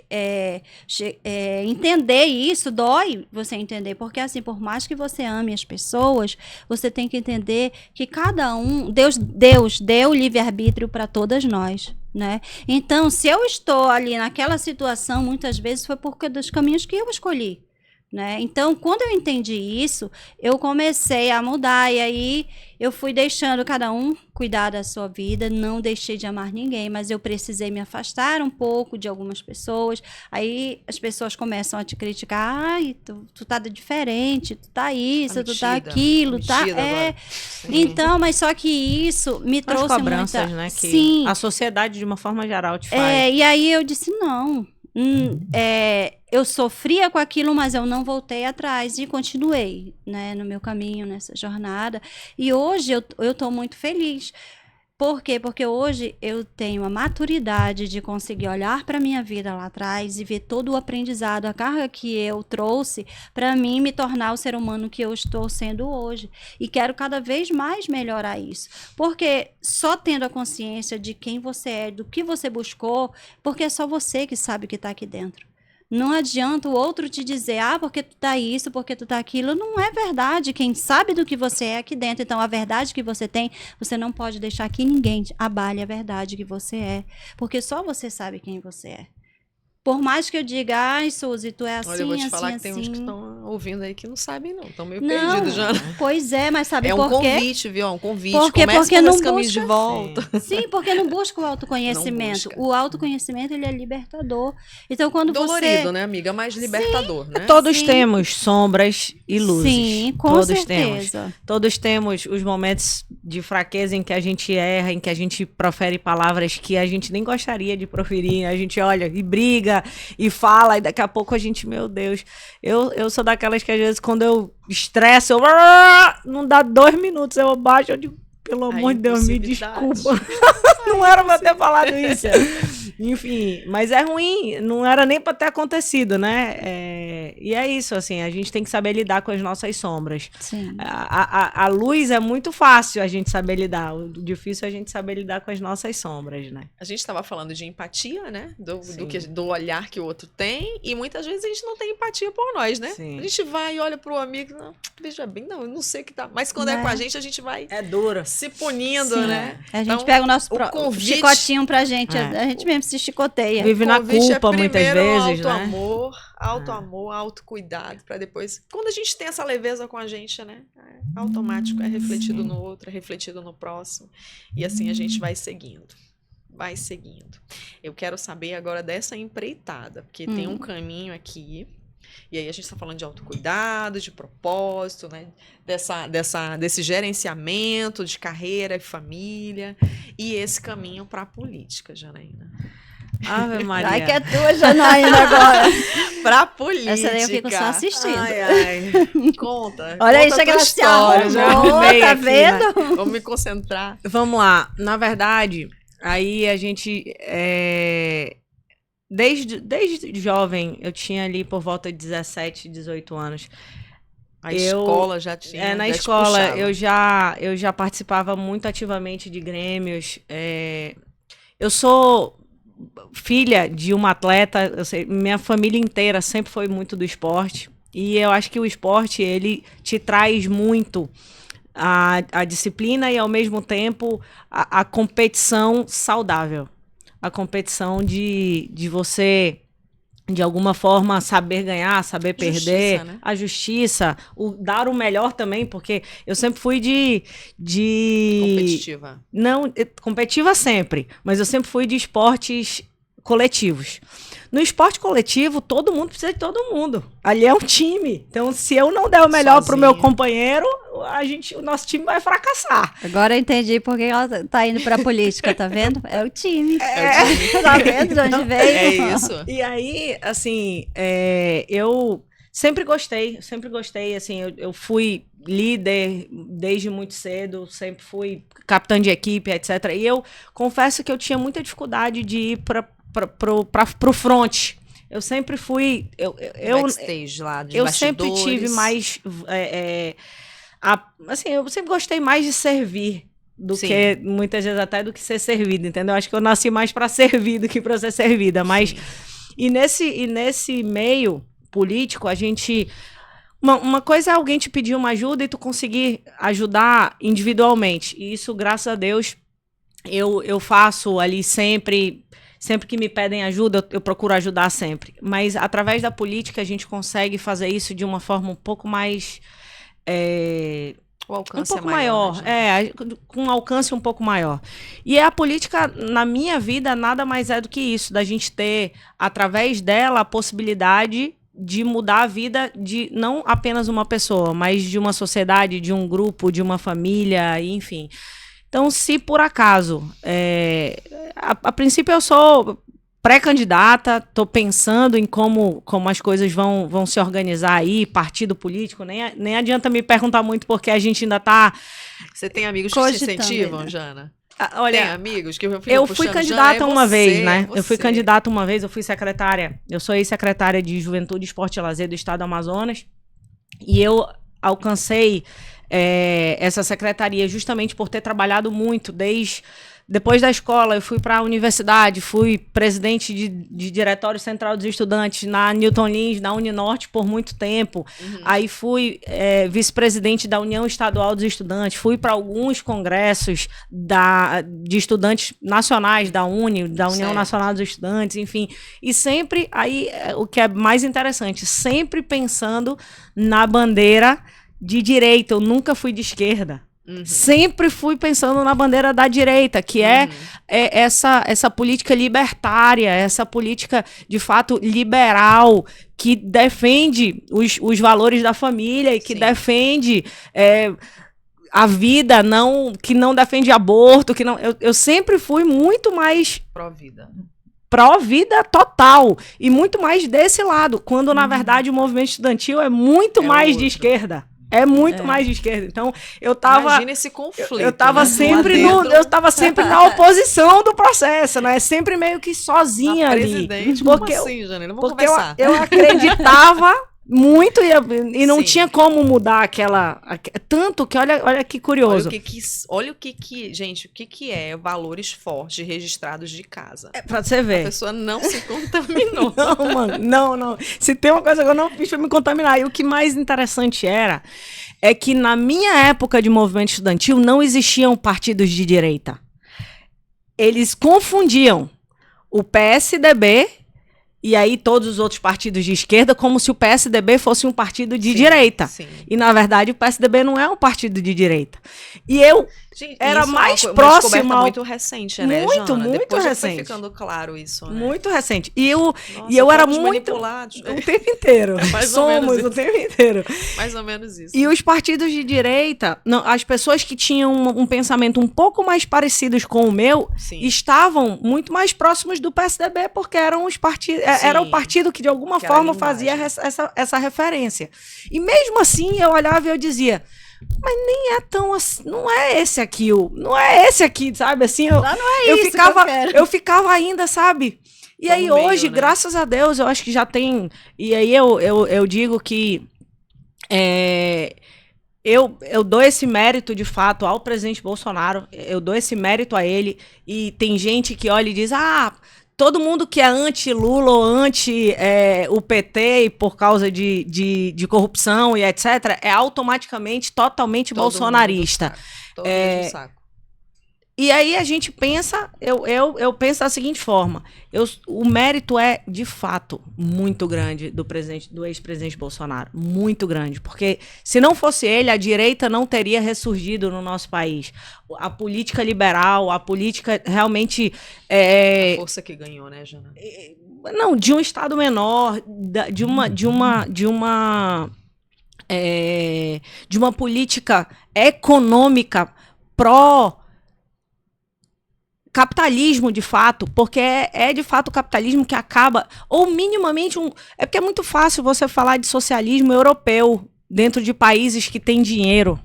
C: entender isso, dói você entender, porque assim, por mais que você ame as pessoas, você tem que entender que cada um, Deus deu livre-arbítrio para todas nós, né? Então, se eu estou ali naquela situação, muitas vezes foi porque dos caminhos que eu escolhi, né? Então, quando eu entendi isso, eu comecei a mudar. E aí, eu fui deixando cada um cuidar da sua vida. Não deixei de amar ninguém, mas eu precisei me afastar um pouco de algumas pessoas. Aí, as pessoas começam a te criticar. Ai, tu tá diferente, tu tá isso, tu tá aquilo, tá? Então, mas só que isso me trouxe
D: cobranças,
C: muita...
D: né? Que
C: Sim.
D: a sociedade, de uma forma geral, te faz.
C: E aí eu disse, não. Eu sofria com aquilo, mas eu não voltei atrás e continuei, né, no meu caminho, nessa jornada. E hoje eu tô muito feliz. Por quê? Porque hoje eu tenho a maturidade de conseguir olhar para minha vida lá atrás e ver todo o aprendizado, a carga que eu trouxe para mim me tornar o ser humano que eu estou sendo hoje. E quero cada vez mais melhorar isso. Porque só tendo a consciência de quem você é, do que você buscou, porque é só você que sabe o que está aqui dentro. Não adianta o outro te dizer, porque tu tá isso, porque tu tá aquilo. Não é verdade. Quem sabe do que você é aqui dentro. Então, a verdade que você tem, você não pode deixar que ninguém abale a verdade que você é. Porque só você sabe quem você é. Por mais que eu diga, ai, Suzy, tu é assim,
B: Olha, eu vou te
C: assim,
B: falar que
C: assim.
B: tem uns que estão ouvindo aí que não sabem, não. Estão meio
C: Não,
B: perdidos já.
C: pois é, mas sabe
B: É um
C: por quê?
B: convite, viu? É um convite.
C: Porque
B: Começa
C: não
B: esse caminho de
C: busca.
B: volta.
C: Sim, porque não busca o autoconhecimento.
B: Não busca.
C: O autoconhecimento, ele é libertador. Então, quando
B: Dolorido,
C: você...
B: né, amiga? Mais libertador, né?
D: Todos
C: Sim.
D: temos sombras e luzes.
C: Sim, com
D: Todos
C: certeza.
D: temos. Todos temos os momentos de fraqueza em que a gente erra, em que a gente profere palavras que a gente nem gostaria de proferir. A gente olha e briga e fala, e daqui a pouco a gente, meu Deus. Eu sou daquelas que às vezes quando eu estresso, não dá 2 minutos, eu baixo, eu digo, pelo amor de Deus, me desculpa. Não era pra ter falado isso. Enfim, mas é ruim, não era nem pra ter acontecido, né? E é isso, assim, a gente tem que saber lidar com as nossas sombras.
C: Sim.
D: A luz é muito fácil a gente saber lidar, o difícil é a gente saber lidar com as nossas sombras, né?
B: A gente estava falando de empatia, né? Do olhar que o outro tem, e muitas vezes a gente não tem empatia por nós, né?
D: Sim.
B: A gente vai e olha pro amigo, não, veja bem, não, eu não sei o que tá. Mas quando é com a gente vai
D: É duro.
B: se punindo,
C: Sim.
B: né?
C: A gente
B: Então,
C: pega o nosso
B: convite-
C: chicotinho pra gente.
D: É.
C: A gente mesmo se chicoteia.
D: Vive na
B: convite
D: culpa muitas
B: primeiro
D: vezes, né?
B: Auto-amor, autocuidado, para depois. Quando a gente tem essa leveza com a gente, né? É automático, é refletido no outro, é refletido no próximo. E assim a gente vai seguindo. Vai seguindo. Eu quero saber agora dessa empreitada, porque tem um caminho aqui. E aí a gente está falando de autocuidado, de propósito, né? Desse gerenciamento de carreira e família. E esse caminho para a política, Janaína.
D: Ave Maria.
C: Ai, que é tua, Janaína, agora.
B: Pra política.
C: Essa daí eu fico só assistindo.
D: Ai.
B: Conta.
C: Olha aí,
B: conta
C: chega
B: a tua
C: ela se
B: história, já
C: arrumou,
D: arrumei
C: tá
D: aqui, né?
C: vendo?
B: Vamos me concentrar.
D: Vamos lá. Na verdade, aí a gente... Desde jovem, eu tinha ali por volta de 17, 18 anos.
B: A escola já tinha.
D: Na
B: já te
D: escola
B: puxava.
D: eu já participava muito ativamente de grêmios. Eu sou filha de uma atleta, minha família inteira sempre foi muito do esporte. E eu acho que o esporte, ele te traz muito a disciplina e, ao mesmo tempo, a competição saudável. A competição de você, de alguma forma, saber ganhar, saber perder.
B: Justiça, né?
D: A justiça, dar o melhor também, porque eu sempre fui de...
B: Competitiva.
D: Não, competitiva sempre, mas eu sempre fui de esportes coletivos. No esporte coletivo, todo mundo precisa de todo mundo. Ali é um time. Então, se eu não der o melhor pro meu companheiro, o nosso time vai fracassar.
C: Agora eu entendi por que ela tá indo pra política, tá vendo? É o time.
B: É o time.
C: Tá vendo de onde veio?
B: É isso.
D: E aí, assim, eu sempre gostei, assim, eu fui líder desde muito cedo, sempre fui capitã de equipe, etc. E eu confesso que eu tinha muita dificuldade de ir pro front. Eu sempre fui...
B: Backstage lá, de
D: eu sempre
B: bastidores.
D: tive mais... assim, eu sempre gostei mais de servir do
B: Sim.
D: que, muitas vezes, até do que ser servida, entendeu? Acho que eu nasci mais para servir do que para ser servida. Mas, e nesse meio político, a gente... Uma coisa é alguém te pedir uma ajuda e tu conseguir ajudar individualmente. E isso, graças a Deus, eu faço ali sempre Sempre que me pedem ajuda, eu procuro ajudar sempre. Mas através da política a gente consegue fazer isso de uma forma um pouco mais...
B: O alcance
D: um pouco
B: é maior, né?
D: com um alcance um pouco maior. E a política, na minha vida, nada mais é do que isso, da gente ter, através dela, a possibilidade de mudar a vida de não apenas uma pessoa, mas de uma sociedade, de um grupo, de uma família, enfim. Então, se por acaso, a princípio eu sou pré-candidata, estou pensando em como as coisas vão se organizar aí, partido político, nem adianta me perguntar muito, porque a gente ainda está...
B: Você tem amigos que te
C: Cogitando
B: incentivam,
C: ainda.
B: Jana?
D: Olha,
B: Tem amigos que
D: eu fui candidata uma vez, né?
B: Você.
D: Eu fui candidata uma vez, eu fui secretária. Eu sou ex-secretária de Juventude, Esporte e Lazer do Estado do Amazonas. E eu alcancei essa secretaria justamente por ter trabalhado muito depois da escola. Eu fui para a universidade, fui presidente de diretório central dos estudantes na Newton Lins, na Uninorte, por muito tempo. Aí fui vice-presidente da União Estadual dos Estudantes, fui para alguns congressos de estudantes nacionais da União
B: Certo.
D: Nacional dos Estudantes, enfim. E sempre, aí, o que é mais interessante, sempre pensando na bandeira de direita. Eu nunca fui de esquerda. Sempre fui pensando na bandeira da direita, que é essa política libertária, essa política, de fato, liberal, que defende os valores da família e que
B: Sim.
D: defende a vida, que não defende aborto, que não. Eu sempre fui muito mais
B: Pró-vida.
D: pró-vida total e muito mais desse lado, quando, na verdade, o movimento estudantil é muito mais de
B: outro.
D: esquerda. É muito mais de esquerda. Então, eu tava...
B: Imagina esse conflito.
D: Eu tava
B: né?
D: sempre
B: Lá dentro,
D: eu tava sempre na oposição do processo, né? Sempre meio que sozinha
B: a
D: ali.
B: presidente,
D: Porque
B: como assim, Jana? Não vamos
D: Porque
B: conversar.
D: eu acreditava muito e não
B: Sim.
D: tinha como mudar tanto que olha que curioso.
B: Olha o que, gente, o que é valores fortes registrados de casa.
D: Pra você
B: A
D: ver.
B: pessoa não se contaminou.
D: Não, mano, não. Se tem uma coisa que eu não fiz foi me contaminar. E o que mais interessante é que na minha época de movimento estudantil não existiam partidos de direita. Eles confundiam o PSDB e aí todos os outros partidos de esquerda como se o PSDB fosse um partido de
B: Sim,
D: direita.
B: Sim.
D: E, na verdade, o PSDB não é um partido de direita. E eu
B: Gente,
D: era
B: isso
D: mais
B: é uma
D: próxima
B: descoberta
D: ao-
B: muito recente, né,
D: Muito,
B: Jana?
D: muito
B: Depois já
D: recente.
B: foi ficando claro isso, né?
D: muito recente. E eu
B: Nossa,
D: era
B: fomos
D: muito...
B: manipulados.
D: O tempo inteiro.
B: Mais ou menos
D: Somos
B: isso.
D: o tempo inteiro.
B: Mais ou menos isso.
D: E os partidos de direita, as pessoas que tinham um pensamento um pouco mais parecidos com o meu,
B: Sim.
D: estavam muito mais próximos do PSDB, porque eram os partidos, era o partido que de alguma
B: Que era a
D: forma
B: linguagem.
D: fazia essa referência. E mesmo assim eu olhava e eu dizia, mas nem é tão assim, não é esse aqui, sabe? Assim, eu
C: isso que eu quero.
D: eu ficava ainda, sabe? E
B: Tô
D: aí
B: no meio,
D: hoje,
B: né?
D: graças a Deus, eu acho que já tem. E aí eu digo que eu dou esse mérito, de fato, ao presidente Bolsonaro, eu dou esse mérito a ele, e tem gente que olha e diz, todo mundo que é anti-Lula ou anti o PT e por causa de corrupção e etc., é automaticamente totalmente
B: Todo mundo
D: bolsonarista.
B: do saco. Todo mundo do saco.
D: E aí a gente pensa, eu penso da seguinte forma, o mérito é, de fato, muito grande do ex-presidente Bolsonaro, muito grande, porque se não fosse ele, a direita não teria ressurgido no nosso país. A política liberal, a política realmente...
B: A força que ganhou, né, Jana?
D: Não, de um estado menor, de uma política econômica capitalismo, de fato, porque é de fato o capitalismo que acaba, ou minimamente é porque é muito fácil você falar de socialismo europeu dentro de países que têm dinheiro.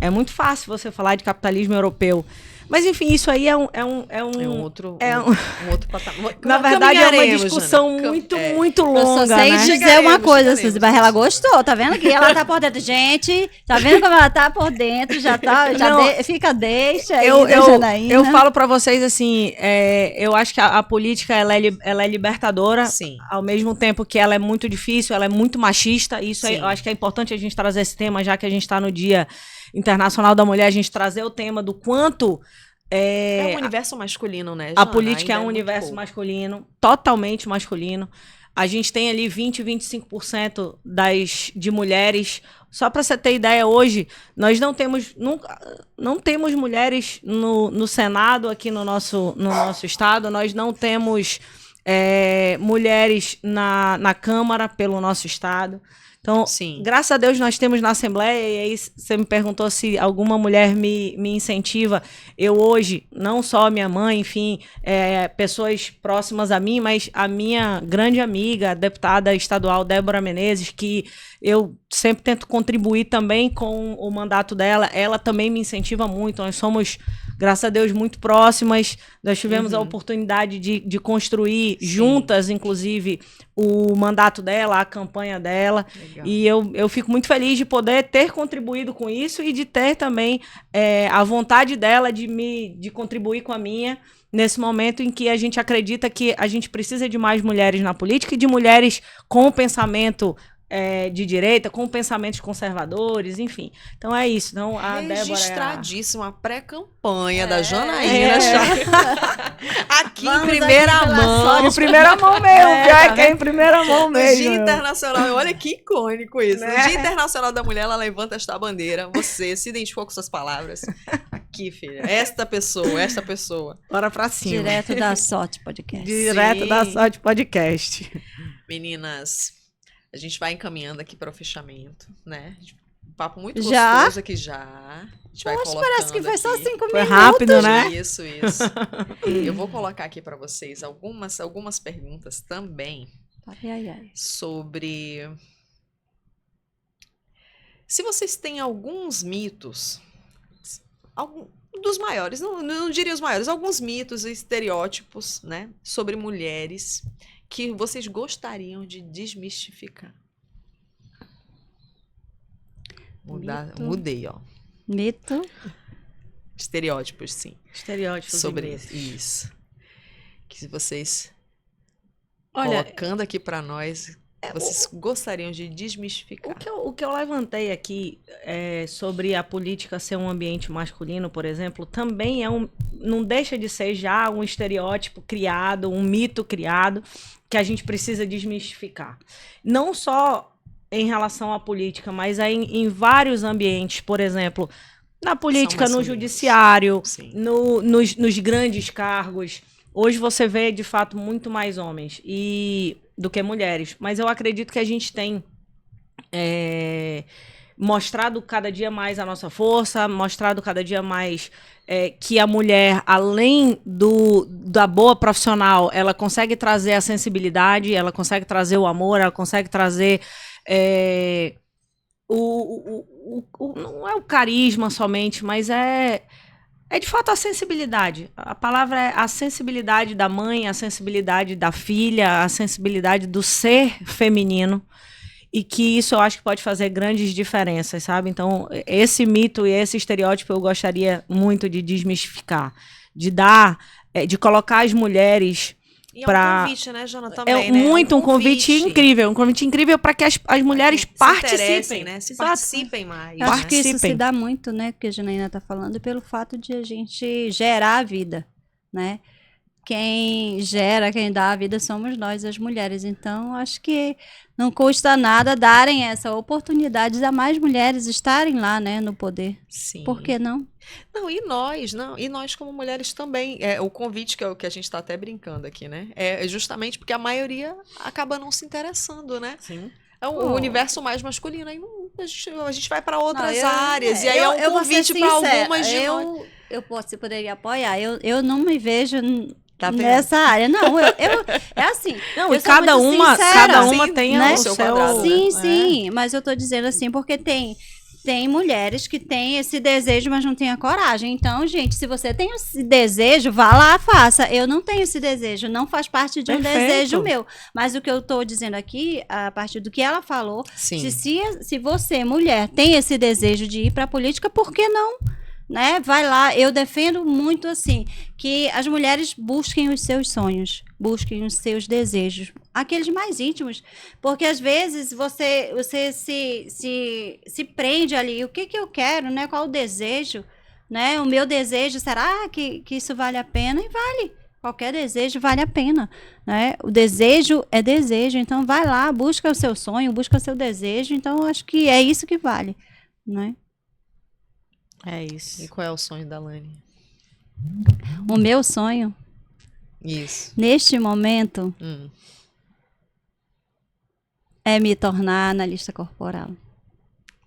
D: É muito fácil você falar de capitalismo europeu. Mas, enfim, isso aí é um
B: outro patamar.
D: Na verdade, é uma
B: Caminharemos,
D: discussão
B: Jana.
D: muito
C: Eu só
D: longa,
C: sei
D: né?
C: dizer
B: Chegaremos,
C: uma coisa,
B: chegaremos
C: Suzy, mas ela
B: nisso.
C: gostou, tá vendo que ela tá por dentro. Gente, tá vendo como ela tá por dentro,
D: Não.
C: Deixa aí,
D: Eu
C: Janaína.
D: falo pra vocês assim, eu acho que a política ela é libertadora,
B: Sim.
D: ao mesmo tempo que ela é muito difícil, ela é muito machista. Isso aí,
B: Sim.
D: eu acho que é importante a gente trazer esse tema, já que a gente está no Dia Internacional da Mulher, a gente trazer o tema do quanto
B: É um universo masculino, né,
D: A
B: Jana?
D: política é
B: Ainda
D: um
B: muito
D: universo
B: pouco.
D: masculino, totalmente masculino. A gente tem ali 25% de mulheres. Só para você ter ideia, hoje nós não temos mulheres no Senado aqui no nosso estado, nós não temos mulheres na Câmara pelo nosso estado. Então,
B: Sim.
D: graças a Deus, nós temos na Assembleia, e aí você me perguntou se alguma mulher me incentiva. Eu hoje, não só minha mãe, enfim, pessoas próximas a mim, mas a minha grande amiga, a deputada estadual Débora Menezes, que eu sempre tento contribuir também com o mandato dela, ela também me incentiva muito. Nós somos, graças a Deus, muito próximas. Nós tivemos a oportunidade de construir
B: Sim.
D: juntas, inclusive, o mandato dela, a campanha dela.
B: Legal.
D: E eu fico muito feliz de poder ter contribuído com isso e de ter também a vontade dela de contribuir com a minha, nesse momento em que a gente acredita que a gente precisa de mais mulheres na política e de mulheres com pensamento de direita, com pensamentos conservadores, enfim. Então é isso. Então, a Débora
B: Registradíssima, a pré-campanha da Janaína. Aqui
C: Vamos
B: em primeira
C: aqui pela
B: mão.
C: sorte.
D: em primeira mão mesmo, pior que é em primeira mão
B: No Dia
D: mesmo.
B: Internacional, olha que icônico isso.
D: Né?
B: No Dia Internacional da Mulher, ela levanta esta bandeira. Você se identificou com suas palavras. Aqui, filha. Esta pessoa.
D: Bora pra cima.
C: Direto da Sorte Podcast.
D: Direto
B: Sim.
D: da Sorte Podcast.
B: Meninas, a gente vai encaminhando aqui para o fechamento, né? Um papo muito
C: Já?
B: gostoso aqui já. A gente vai colocando
C: Parece que foi só
B: aqui.
C: 5
D: Foi
C: minutos.
D: rápido, né?
B: Isso. Eu vou colocar aqui para vocês algumas perguntas também
C: Ai.
B: sobre se vocês têm alguns mitos, dos maiores, não diria os maiores, alguns mitos e estereótipos, né, sobre mulheres que vocês gostariam de desmistificar.
C: Mito.
B: Mudei, ó.
C: Mito.
B: Estereótipos, sim.
D: Estereótipos
B: Sobre
D: ingleses.
B: isso. Que se vocês
D: Olha,
B: colocando aqui pra nós, vocês gostariam de desmistificar.
D: o que eu levantei aqui sobre a política ser um ambiente masculino, por exemplo, também não deixa de ser já um estereótipo criado, um mito criado, que a gente precisa desmistificar. Não só em relação à política, mas em vários ambientes, por exemplo, na política, no
B: masculinos.
D: judiciário,
B: Sim.
D: nos grandes cargos. Hoje você vê, de fato, muito mais homens do que mulheres. Mas eu acredito que a gente tem mostrado cada dia mais a nossa força, mostrado cada dia mais que a mulher, além da boa profissional, ela consegue trazer a sensibilidade, ela consegue trazer o amor, ela consegue trazer não é o carisma somente, mas é de fato a sensibilidade. A palavra é a sensibilidade da mãe, a sensibilidade da filha, a sensibilidade do ser feminino. E que isso eu acho que pode fazer grandes diferenças, sabe? Então, esse mito e esse estereótipo eu gostaria muito de desmistificar. De colocar as mulheres
B: E é
D: pra...
B: um convite, né, Jana, também, né?
D: muito um convite incrível. Um convite incrível para que as mulheres
B: Se
D: participem.
B: interessem, né? Se
D: Exato.
B: participem mais.
C: Eu acho
B: né?
C: que isso se
D: Participem.
C: dá muito, né, que a Janaína está falando, pelo fato de a gente gerar a vida, né? Quem gera, quem dá a vida somos nós, as mulheres. Então, acho que não custa nada darem essa oportunidade a mais mulheres estarem lá, né, no poder.
B: Sim.
C: Por que não?
B: Não, e nós como mulheres também. O convite que é o que a gente está até brincando aqui, né? É justamente porque a maioria acaba não se interessando, né?
D: Sim.
B: É o universo mais masculino. Aí a gente vai para outras
C: Não,
B: áreas. E aí é um
C: eu vou ser
B: convite para
C: sincera,
B: algumas de nós.
C: Você poderia apoiar. Eu não me vejo
B: Tá vendo?
C: nessa área. Não, é assim.
D: Não,
C: eu
D: e
C: sou
D: cada
C: muito
D: uma
C: sincera.
D: tem
C: né?
D: o
B: seu
D: seu
B: quadrado, né?
C: Sim, sim, mas eu tô dizendo assim porque tem mulheres que têm esse desejo, mas não têm a coragem. Então, gente, se você tem esse desejo, vá lá, faça. Eu não tenho esse desejo, não faz parte de um
D: Perfeito.
C: desejo meu. Mas o que eu tô dizendo aqui, a partir do que ela falou,
B: Sim.
C: se você, mulher, tem esse desejo de ir para a política, por que não? Né? Vai lá, eu defendo muito assim, que as mulheres busquem os seus sonhos, busquem os seus desejos, aqueles mais íntimos, porque às vezes você se prende ali, o que eu quero, né? Qual o desejo? né? O meu desejo, será que isso vale a pena? E vale. Qualquer desejo vale a pena, né? O desejo é desejo, então vai lá, busca o seu sonho, busca o seu desejo, então eu acho que é isso que vale, né?
D: É isso.
B: E qual é o sonho da Lani?
C: O meu sonho,
B: Isso.
C: neste momento, é me tornar analista corporal.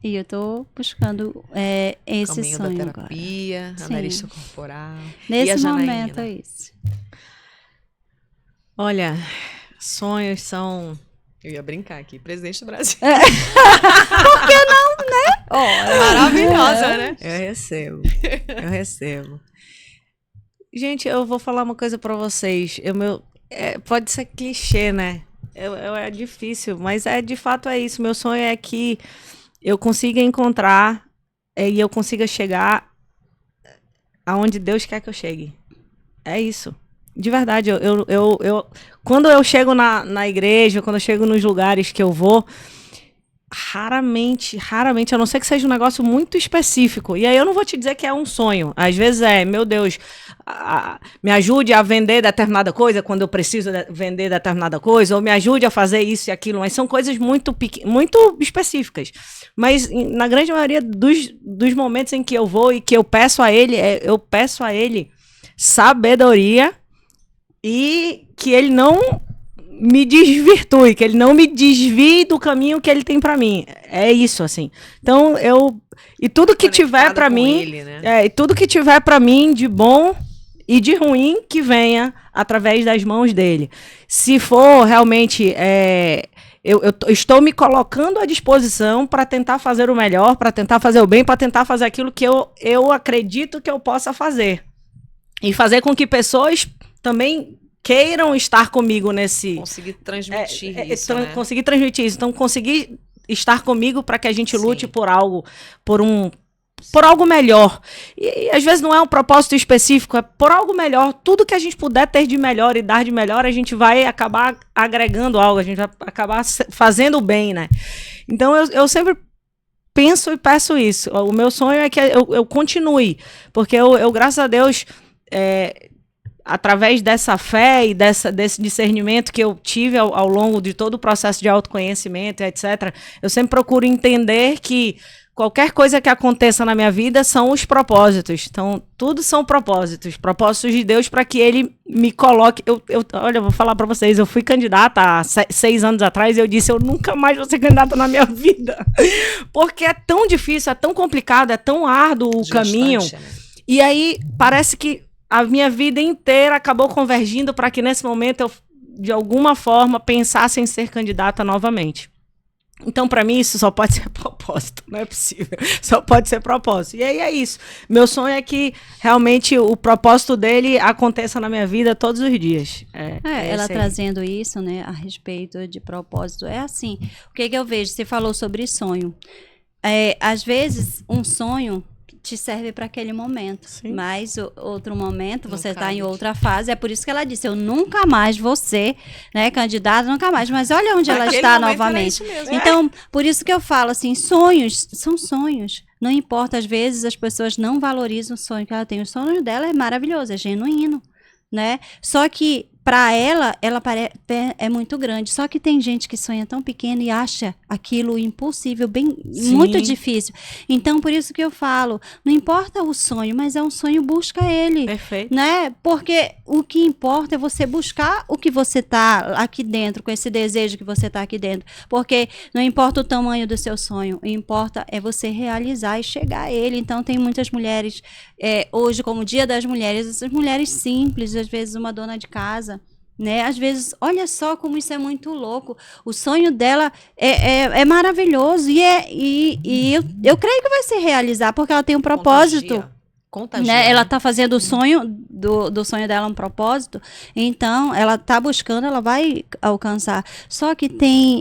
C: E eu tô buscando esse
B: Caminho
C: sonho
B: da
C: agora.
B: terapia,
C: Sim.
B: analista corporal. E a
C: Nesse
B: Janaína?
C: momento é isso.
D: Olha, sonhos são...
B: Eu ia brincar aqui, presidente do Brasil.
D: Maravilhosa, né? Eu recebo. Gente, eu vou falar uma coisa pra vocês. Pode ser clichê, né? É difícil, mas de fato é isso. Meu sonho é que eu consiga encontrar e eu consiga chegar aonde Deus quer que eu chegue. É isso. De verdade, quando eu chego na igreja, quando eu chego nos lugares que eu vou, raramente, a não ser que seja um negócio muito específico. E aí eu não vou te dizer que é um sonho. Às vezes meu Deus, me ajude a vender determinada coisa quando eu preciso vender determinada coisa, ou me ajude a fazer isso e aquilo. Mas são coisas muito específicas. Mas na grande maioria dos momentos em que eu vou e que eu peço a ele sabedoria e que ele não me desvirtue, que ele não me desvie do caminho que ele tem pra mim. É isso, assim. Então, e tudo que tiver pra mim,
B: ele, né?
D: e tudo que tiver pra mim de bom e de ruim, que venha através das mãos dele. Se for realmente, eu estou me colocando à disposição para tentar fazer o melhor, para tentar fazer o bem, para tentar fazer aquilo que eu acredito que eu possa fazer. E fazer com que pessoas também queiram estar comigo nesse...
B: Conseguir transmitir isso, né?
D: Conseguir transmitir isso. Então, conseguir estar comigo para que a gente lute por algo, por algo melhor. E às vezes não é um propósito específico, é por algo melhor. Tudo que a gente puder ter de melhor e dar de melhor, a gente vai acabar agregando algo, a gente vai acabar fazendo bem, né? Então, eu sempre penso e peço isso. O meu sonho é que eu continue, porque eu graças a Deus... através dessa fé e desse discernimento que eu tive ao longo de todo o processo de autoconhecimento, etc., eu sempre procuro entender que qualquer coisa que aconteça na minha vida são os propósitos. Então, tudo são propósitos de Deus para que Ele me coloque... Olha, eu vou falar para vocês, eu fui candidata há 6 anos atrás e eu disse, eu nunca mais vou ser candidata na minha vida. Porque é tão difícil, é tão complicado, é tão árduo o caminho.
B: Né?
D: E aí, parece que a minha vida inteira acabou convergindo para que nesse momento eu, de alguma forma, pensasse em ser candidata novamente. Então, para mim, isso só pode ser propósito, não é possível. Só pode ser propósito. E aí é isso. Meu sonho é que realmente o propósito dele aconteça na minha vida todos os dias.
C: Ela trazendo isso, né, a respeito de propósito. É assim, o que eu vejo? Você falou sobre sonho. Às vezes, um sonho te serve para aquele momento. Sim. Mas outro momento, você está em outra fase. É por isso que ela disse, eu nunca mais vou ser, né, candidata, nunca mais. Mas olha onde ela está novamente. Então, por isso que eu falo assim, sonhos são sonhos. Não importa, às vezes as pessoas não valorizam o sonho que ela tem. O sonho dela é maravilhoso, é genuíno, né? Só que para ela é muito grande. Só que tem gente que sonha tão pequeno e acha aquilo impossível, muito difícil. Então, por isso que eu falo, não importa o sonho, mas é um sonho, busca ele. Perfeito. Né? Porque o que importa é você buscar o que você tá aqui dentro, com esse desejo que você tá aqui dentro. Porque não importa o tamanho do seu sonho, o que importa é você realizar e chegar a ele. Então, tem muitas mulheres, hoje, como Dia das Mulheres, essas mulheres simples, às vezes uma dona de casa, né? Às vezes, olha só como isso é muito louco. O sonho dela é maravilhoso e eu creio que vai se realizar, porque ela tem um propósito. Contagia, né? Ela está fazendo o sonho do sonho dela um propósito, então ela está buscando, ela vai alcançar. Só que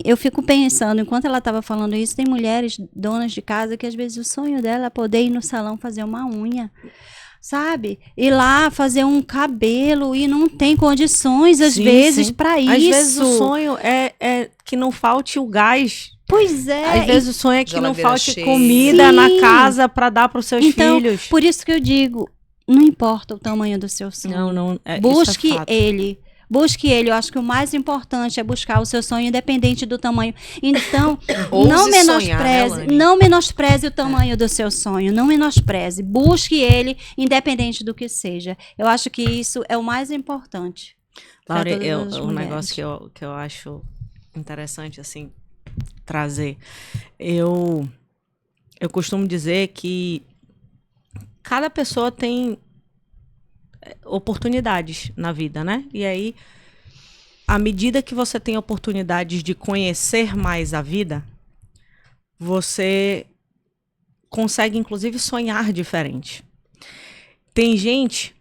C: eu fico pensando, enquanto ela estava falando isso, tem mulheres donas de casa que às vezes o sonho dela é poder ir no salão fazer uma unha, sabe? Ir lá fazer um cabelo e não tem condições, às vezes, para isso.
D: Às vezes o sonho é que não falte o gás
C: Pois é.
D: Às vezes o sonho é que não
B: Geladeira
D: falte
B: cheia.
D: comida na
C: Sim.
D: casa para dar para os seus
C: Então,
D: filhos.
C: por isso que eu digo, não importa o tamanho do seu sonho.
D: Não, isso é
C: Busque
D: fato.
C: ele. Busque ele. Eu acho que o mais importante é buscar o seu sonho, independente do tamanho. Então,
B: Ouse
C: não
B: sonhar, né,
C: menospreze,
B: Lani?
C: não menospreze o tamanho do seu sonho. Não menospreze. Busque ele, independente do que seja. Eu acho que isso é o mais importante. pra
D: Laura,
C: todas as
D: um
C: mulheres.
D: negócio que eu acho interessante, assim, trazer. Eu costumo dizer que cada pessoa tem oportunidades na vida, né? E aí, à medida que você tem oportunidades de conhecer mais a vida, você consegue, inclusive, sonhar diferente. Tem gente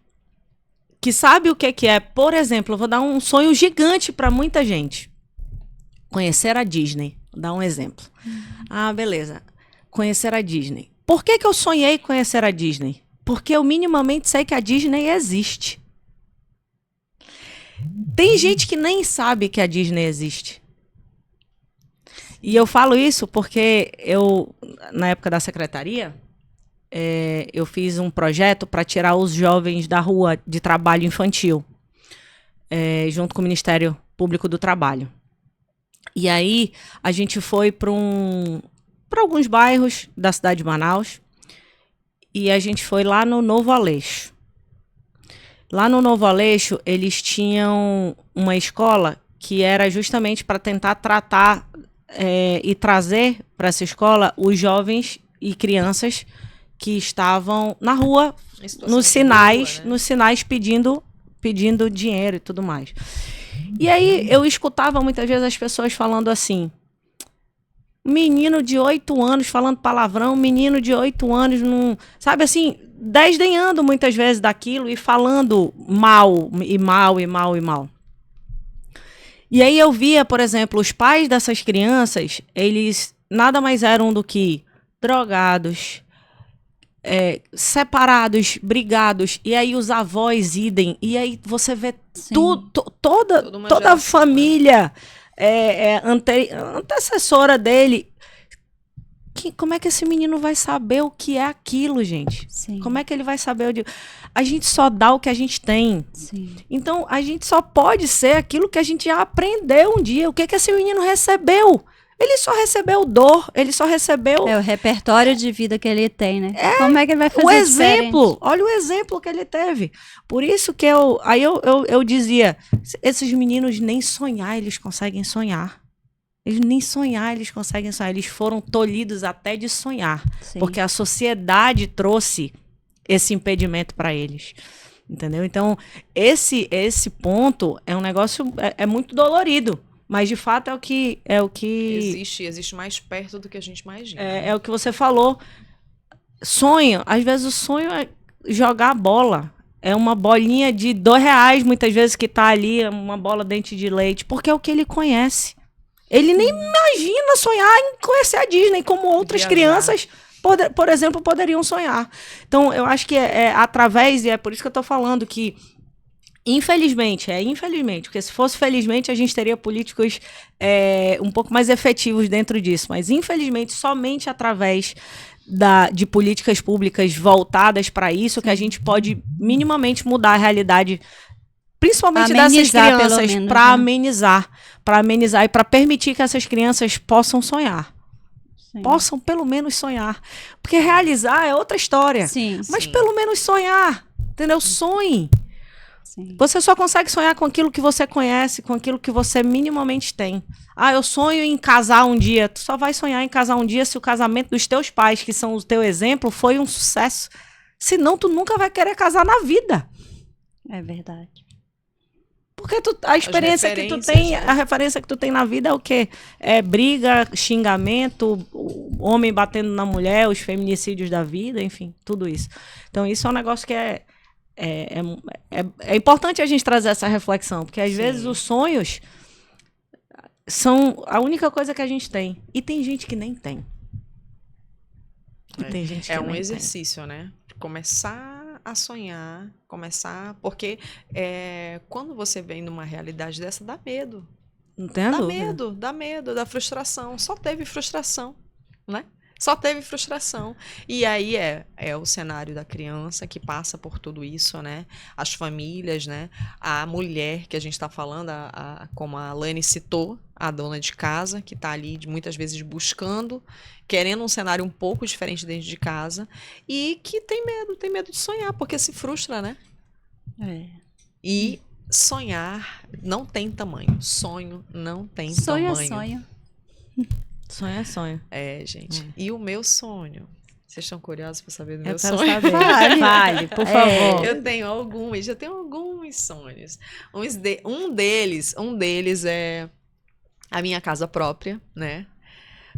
D: que sabe o que é. Por exemplo, eu vou dar um sonho gigante para muita gente. Conhecer a Disney. Vou dar um exemplo. Ah, beleza. Conhecer a Disney. Por que eu sonhei conhecer a Disney? Porque eu minimamente sei que a Disney existe. Tem gente que nem sabe que a Disney existe. E eu falo isso porque eu, na época da secretaria, eu fiz um projeto para tirar os jovens da rua de trabalho infantil, junto com o Ministério Público do Trabalho. E aí a gente foi para alguns bairros da cidade de Manaus e a gente foi lá no Novo Aleixo. Lá no Novo Aleixo, eles tinham uma escola que era justamente para tentar tratar e trazer para essa escola os jovens e crianças que estavam na rua,
B: Em situação de rua, né?
D: nos sinais pedindo dinheiro e tudo mais. E aí eu escutava muitas vezes as pessoas falando assim: menino de 8 anos falando palavrão, menino de 8 anos, não, sabe assim, desdenhando muitas vezes daquilo e falando mal, e mal, e mal, e mal. E aí eu via, por exemplo, os pais dessas crianças, eles nada mais eram do que drogados, separados, brigados, e aí os avós idem, e aí você vê
C: Sim.
B: Toda uma
D: toda a
B: geração,
D: família antecessora dele. Como é que esse menino vai saber o que é aquilo, gente?
C: Sim.
D: Como é que ele vai saber? A gente só dá o que a gente tem.
C: Sim.
D: Então, a gente só pode ser aquilo que a gente já aprendeu um dia. O que esse menino recebeu? Ele só recebeu dor, ele só recebeu
C: É o repertório de vida que ele tem, né? Como é que ele vai fazer
D: o
C: diferente?
D: exemplo. Olha o exemplo que ele teve. Por isso que eu dizia, esses meninos nem sonhar eles conseguem sonhar. Eles nem sonhar eles conseguem sonhar. Eles foram tolhidos até de sonhar.
C: Sim.
D: Porque a sociedade trouxe esse impedimento para eles. Entendeu? Então, esse ponto é um negócio muito dolorido. Mas, de fato, é o que
B: Existe mais perto do que a gente imagina.
D: é o que você falou. Sonho. Às vezes o sonho é jogar bola. É uma bolinha de R$2, muitas vezes, que tá ali, uma bola dente de leite. Porque é o que ele conhece. Ele nem imagina sonhar em conhecer a Disney, como outras
B: Viajar.
D: crianças, por exemplo, poderiam sonhar. Então, eu acho que é através, e é por isso que eu tô falando que, infelizmente, porque se fosse felizmente, a gente teria políticos um pouco mais efetivos dentro disso. Mas, infelizmente, somente através de políticas públicas voltadas para isso que a gente pode minimamente mudar a realidade, principalmente dessas
C: Amenizar, pelo
D: crianças,
C: menos,
D: para
C: né?
D: amenizar e para permitir que essas crianças possam sonhar.
C: Sim.
D: Possam pelo menos sonhar. Porque realizar é outra história.
C: Sim,
D: Mas
B: sim.
D: pelo menos sonhar. Entendeu? Sonhe.
C: sim.
D: Você só consegue sonhar com aquilo que você conhece, com aquilo que você minimamente tem. Ah, eu sonho em casar um dia. Tu só vai sonhar em casar um dia se o casamento dos teus pais, que são o teu exemplo, foi um sucesso. Senão, tu nunca vai querer casar na vida.
C: É verdade.
D: Porque a experiência que tu
B: referências,
D: tem,
B: né?
D: a referência que tu tem na vida é o quê? É briga, xingamento, o homem batendo na mulher, os feminicídios da vida, enfim, tudo isso. Então, isso é um negócio que é importante a gente trazer essa reflexão, porque às vezes os sonhos são a única coisa que a gente tem. E tem gente que nem tem. E tem gente que
B: É
D: nem
B: um
D: tem.
B: exercício, né? Começar a sonhar, porque quando você vem numa realidade dessa, dá medo.
D: Não tem a
B: Dá
D: dúvida.
B: dá medo, dá frustração. Só teve frustração, né? Só teve frustração. E aí é o cenário da criança que passa por tudo isso, né? As famílias, né? A mulher que a gente está falando, como a Lani citou, a dona de casa, que está ali muitas vezes buscando, querendo um cenário um pouco diferente dentro de casa, e que tem medo de sonhar, porque se frustra, né? E sonhar não tem tamanho. Sonho não tem
C: Sonho
B: tamanho.
C: é sonho.
D: Sonho é sonho.
B: É, gente. E o meu sonho? Vocês estão curiosos para saber do
D: Eu
B: meu
D: quero
B: sonho?
D: saber.
C: Fale.
D: Fale, por
C: É.
D: favor.
B: Eu tenho alguns sonhos. Um deles é a minha casa própria, né?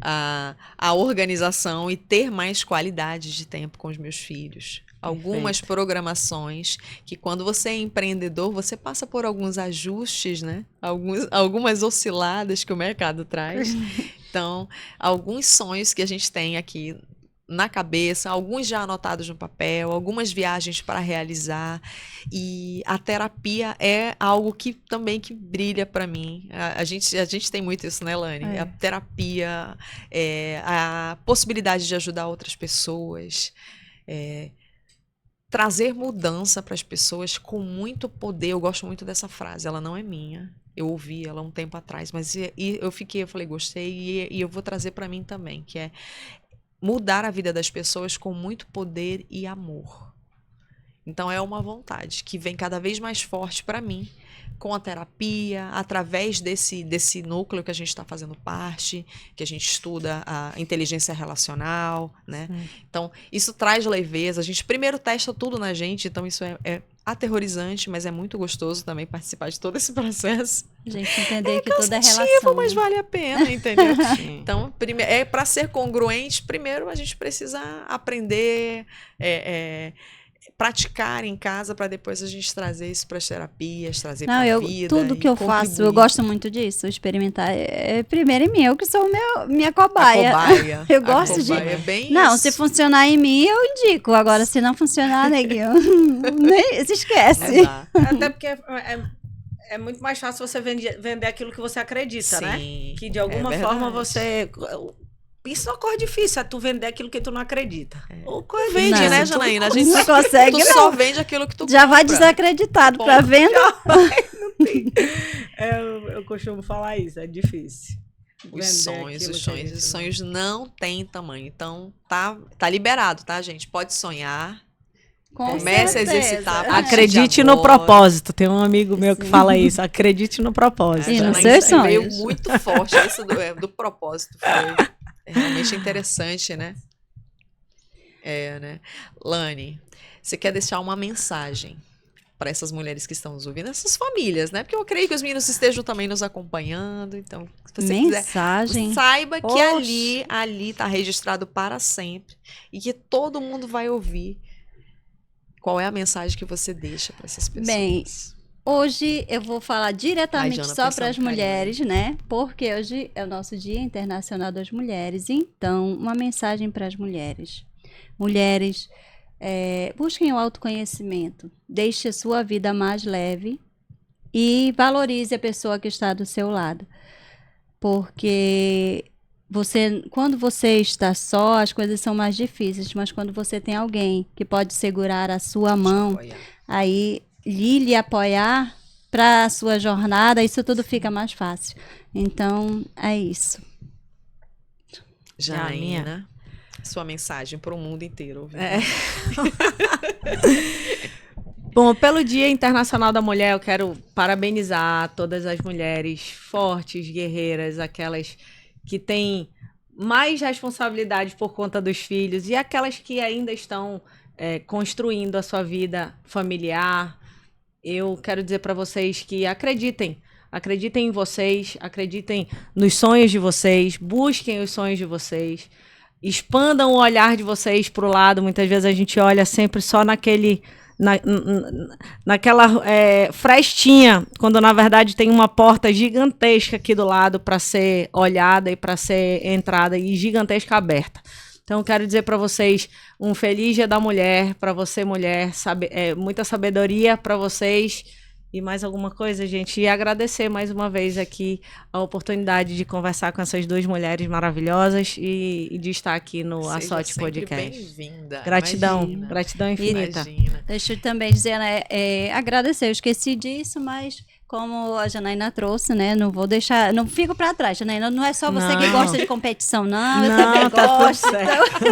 B: A organização e ter mais qualidade de tempo com os meus filhos. Algumas programações que, quando você é empreendedor, você passa por alguns ajustes, né? Algumas osciladas que o mercado traz. Então, alguns sonhos que a gente tem aqui na cabeça, alguns já anotados no papel, algumas viagens para realizar. E a terapia é algo que também que brilha para mim. A gente tem muito isso, né, Lani?
C: É.
B: A terapia, a possibilidade de ajudar outras pessoas, trazer mudança para as pessoas com muito poder. Eu gosto muito dessa frase, ela não é minha. Eu ouvi ela um tempo atrás, mas eu falei, gostei, e eu vou trazer para mim também, que é mudar a vida das pessoas com muito poder e amor. Então é uma vontade que vem cada vez mais forte para mim, com a terapia, através desse núcleo que a gente está fazendo parte, que a gente estuda a inteligência relacional, né? Então, isso traz leveza. A gente primeiro testa tudo na gente, então isso é aterrorizante, mas é muito gostoso também participar de todo esse processo.
C: A gente entender que tudo é
B: Cansativo,
C: relação.
B: mas
C: né?
B: vale a pena, entendeu? Então, para ser congruente, primeiro a gente precisa aprender, praticar em casa, para depois a gente trazer isso para as terapias, trazer para a vida.
C: Tudo que
B: e
C: eu faço, eu
B: contribuir.
C: gosto muito disso, experimentar. Primeiro em mim, eu que sou minha cobaia.
B: A cobaia.
C: Eu gosto de-
B: É bem
C: Não,
B: isso.
C: se funcionar em mim, eu indico. Agora, se não funcionar, neguinho, nem se esquece.
B: Exato.
D: Até porque é muito mais fácil você vender aquilo que você acredita, né?
B: Sim,
D: Que de alguma
B: é
D: forma
B: verdade.
D: você... Isso é uma coisa difícil, é tu vender aquilo que tu não acredita. Ou coisa
B: Vende,
C: Não.
B: né, Janaína? A gente
C: Não consegue,
B: tu
C: não.
B: só vende aquilo que tu
C: Já vai
B: compra.
C: desacreditado pra
B: Ponto.
C: venda.
D: Eu costumo falar isso, é difícil.
B: Os sonhos,
D: aquilo
B: os
D: que a
B: sonhos.
D: gente
B: Os sonhos não têm tamanho. Então, tá liberado, tá, gente? Pode sonhar.
C: Com
B: Comece a
C: certeza.
B: exercitar. partir
D: Acredite
B: de
D: no
B: agora.
D: propósito. Tem um amigo meu que fala isso. Acredite no propósito.
C: E
B: A
C: nos
B: Janaína
C: seus
B: veio
C: sonhos.
B: muito forte. Isso do propósito foi realmente interessante, né? Né? Lani, você quer deixar uma mensagem para essas mulheres que estão nos ouvindo, essas famílias, né? Porque eu creio que os meninos estejam também nos acompanhando. Então, se você quiser,
C: Mensagem.
B: saiba que
C: Oxe.
B: ali tá registrado para sempre e que todo mundo vai ouvir. Qual é a mensagem que você deixa para essas pessoas?
C: Bem, hoje eu vou falar diretamente
B: Jana,
C: só
B: pensando
C: para as
B: carinho,
C: mulheres, né? Porque hoje é o nosso Dia Internacional das Mulheres. Então, uma mensagem para as mulheres. Mulheres, busquem o autoconhecimento. Deixe a sua vida mais leve e valorize a pessoa que está do seu lado. Porque quando você está só, as coisas são mais difíceis. Mas quando você tem alguém que pode segurar a sua mão, aí lhe apoiar para a sua jornada, isso tudo fica mais fácil. Então, é isso.
B: Janaína, sua mensagem para o mundo inteiro. Ouvindo.
D: Bom, pelo Dia Internacional da Mulher, eu quero parabenizar todas as mulheres fortes, guerreiras, aquelas que têm mais responsabilidade por conta dos filhos e aquelas que ainda estão construindo a sua vida familiar. Eu quero dizer para vocês que acreditem em vocês, acreditem nos sonhos de vocês, busquem os sonhos de vocês, expandam o olhar de vocês para o lado. Muitas vezes a gente olha sempre só naquela frestinha, quando na verdade tem uma porta gigantesca aqui do lado para ser olhada e para ser entrada, e gigantesca aberta. Então, quero dizer para vocês um feliz Dia da Mulher, para você, mulher, muita sabedoria para vocês E mais alguma coisa, gente? E agradecer mais uma vez aqui a oportunidade de conversar com essas duas mulheres maravilhosas e de estar aqui no
B: Seja
D: Açote
B: sempre
D: Podcast.
B: bem-vinda.
D: Gratidão,
B: Imagina.
D: gratidão infinita.
B: Imagina.
C: Deixa eu também dizer, né, agradecer, eu esqueci disso, mas como a Janaína trouxe, né, não vou deixar, não fico pra trás, Janaína, não é só você que
D: Não.
C: gosta de competição, não, eu
D: Não,
C: também
D: tá tudo
C: gosto.
D: certo.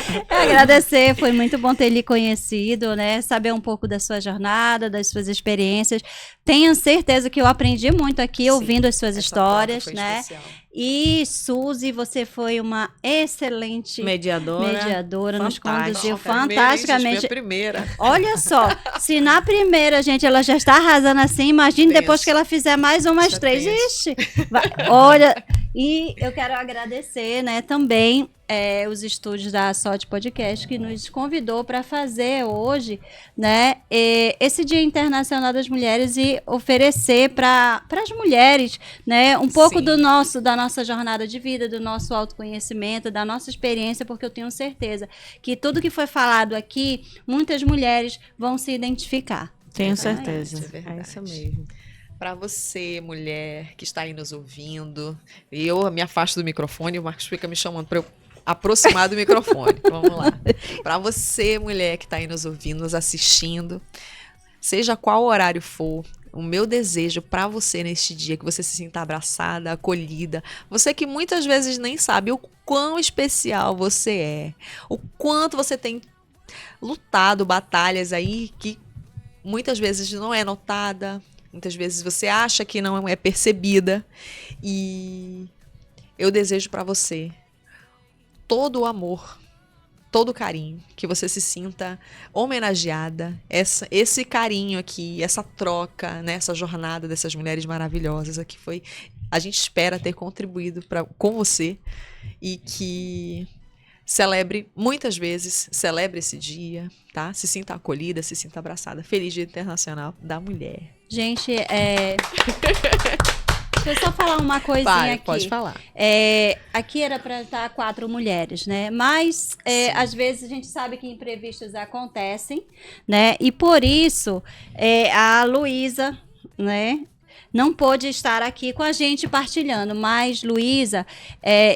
C: Então, agradecer, foi muito bom ter lhe conhecido, né, saber um pouco da sua jornada, das suas experiências. Tenho certeza que eu aprendi muito aqui
B: Sim,
C: ouvindo as suas
B: essa
C: histórias,
B: troca foi
C: né,
B: especial.
C: e Suzy, você foi uma excelente mediadora, nos
D: Fantástica.
C: conduziu
B: Primeira, hein,
C: fantasticamente.
B: gente, foi a primeira.
C: Olha só, se na primeira, gente, ela já está arrasando assim, imagine
B: Tenso.
C: depois que ela fizer mais umas
B: Isso é
C: 3.
B: tenso.
C: Ixi, olha, e eu quero agradecer, né, também os estúdios da Açote Podcast que nos convidou para fazer hoje, né, esse Dia Internacional das Mulheres e oferecer para as mulheres, né, um pouco
B: Sim.
C: da nossa jornada de vida, do nosso autoconhecimento, da nossa experiência, porque eu tenho certeza que tudo que foi falado aqui, muitas mulheres vão se identificar.
D: Tenho
B: verdade,
D: certeza.
B: é verdade.
D: É isso mesmo.
B: Para você, mulher que está aí nos ouvindo, eu me afasto do microfone, o Marcos fica me chamando para eu aproximar do microfone. Vamos lá. Para você, mulher que está aí nos ouvindo, nos assistindo, seja qual horário for, o meu desejo para você neste dia, que você se sinta abraçada, acolhida. Você que muitas vezes nem sabe o quão especial você é, o quanto você tem lutado batalhas aí que muitas vezes não é notada, muitas vezes você acha que não é percebida. E eu desejo para você todo o amor, todo o carinho, que você se sinta homenageada, esse carinho aqui, essa troca, né, essa jornada dessas mulheres maravilhosas aqui foi, a gente espera ter contribuído com você e que celebre muitas vezes, celebre esse dia, tá? Se sinta acolhida, se sinta abraçada. Feliz Dia Internacional da Mulher.
C: Gente, deixa eu só falar uma coisinha
B: Vai,
C: aqui.
B: pode falar.
C: Aqui era para estar 4 mulheres, né? Mas às vezes a gente sabe que imprevistos acontecem, né? E por isso a Luísa, né, não pôde estar aqui com a gente partilhando. Mas, Luísa,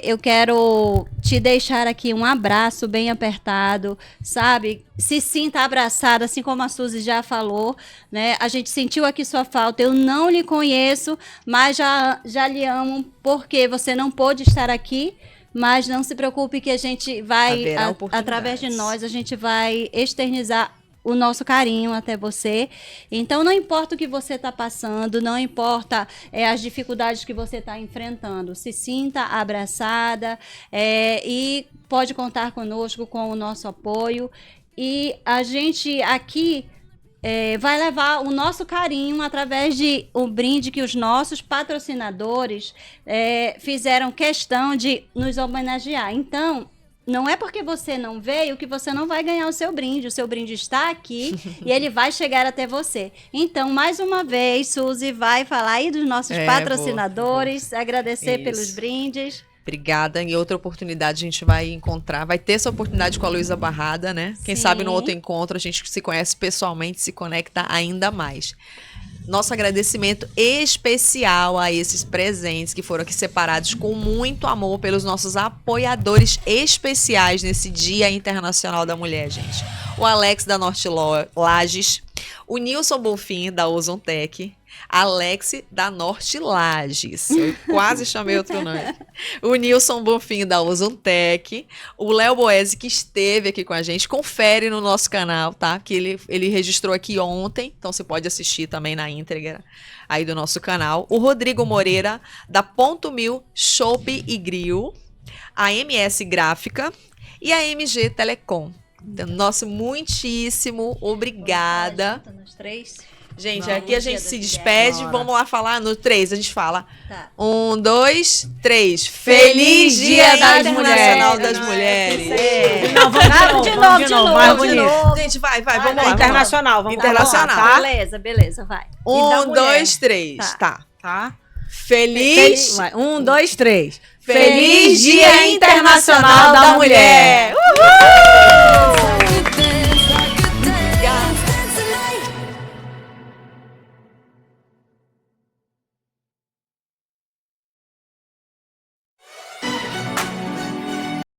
C: eu quero te deixar aqui um abraço bem apertado, sabe? Se sinta abraçada, assim como a Suzy já falou, né? A gente sentiu aqui sua falta. Eu não lhe conheço, mas já lhe amo, porque você não pôde estar aqui. Mas não se preocupe que a gente vai,
B: Haverá oportunidades.
C: através de nós, a gente vai externizar o nosso carinho até você. Então, não importa o que você está passando, não importa as dificuldades que você está enfrentando, se sinta abraçada e pode contar conosco, com o nosso apoio. E a gente aqui vai levar o nosso carinho através de um brinde que os nossos patrocinadores fizeram questão de nos homenagear. Então, não é porque você não veio que você não vai ganhar o seu brinde. O seu brinde está aqui e ele vai chegar até você. Então, mais uma vez, Suzy vai falar aí dos nossos patrocinadores, agradecer pelos brindes.
B: Obrigada. Em outra oportunidade a gente vai encontrar, vai ter essa oportunidade com a Luísa Barrada, né? Quem
C: Sim.
B: sabe no outro encontro a gente se conhece pessoalmente, se conecta ainda mais. Nosso agradecimento especial a esses presentes que foram aqui separados com muito amor pelos nossos apoiadores especiais nesse Dia Internacional da Mulher, gente. O Alex da Norte Lages, o Nilson Bonfim da Ozon Tech, Alex da Norte Lages. Eu quase chamei outro nome. O Nilson Bonfim da Ozon Tech, o Léo Boese que esteve aqui com a gente. Confere no nosso canal, tá? Que ele registrou aqui ontem, então você pode assistir também na íntegra aí do nosso canal. O Rodrigo Moreira da Ponto Mil Chopp e Grill, a MS Gráfica e a MG Telecom. Então, nosso muitíssimo obrigada.
C: Nós 3.
B: Gente,
C: Vamos,
B: aqui a gente se despede.
D: Bora.
B: Vamos lá falar no 3. A gente fala.
C: Tá.
B: 1, 2, 3. Feliz Dia Internacional das Mulheres.
D: Não, vamos de novo, mais bonito.
B: Gente, vai,
C: Vai,
B: vamos
C: vai,
B: lá.
D: Internacional, vamos
B: Internacional.
D: lá, tá?
C: Beleza, vai.
D: E da
B: 1,
D: mulher.
B: 2, 3. Tá.
D: Tá?
B: Feliz.
D: Vai. 1, 2, 3.
B: Feliz Dia Internacional da Mulher. Uhul!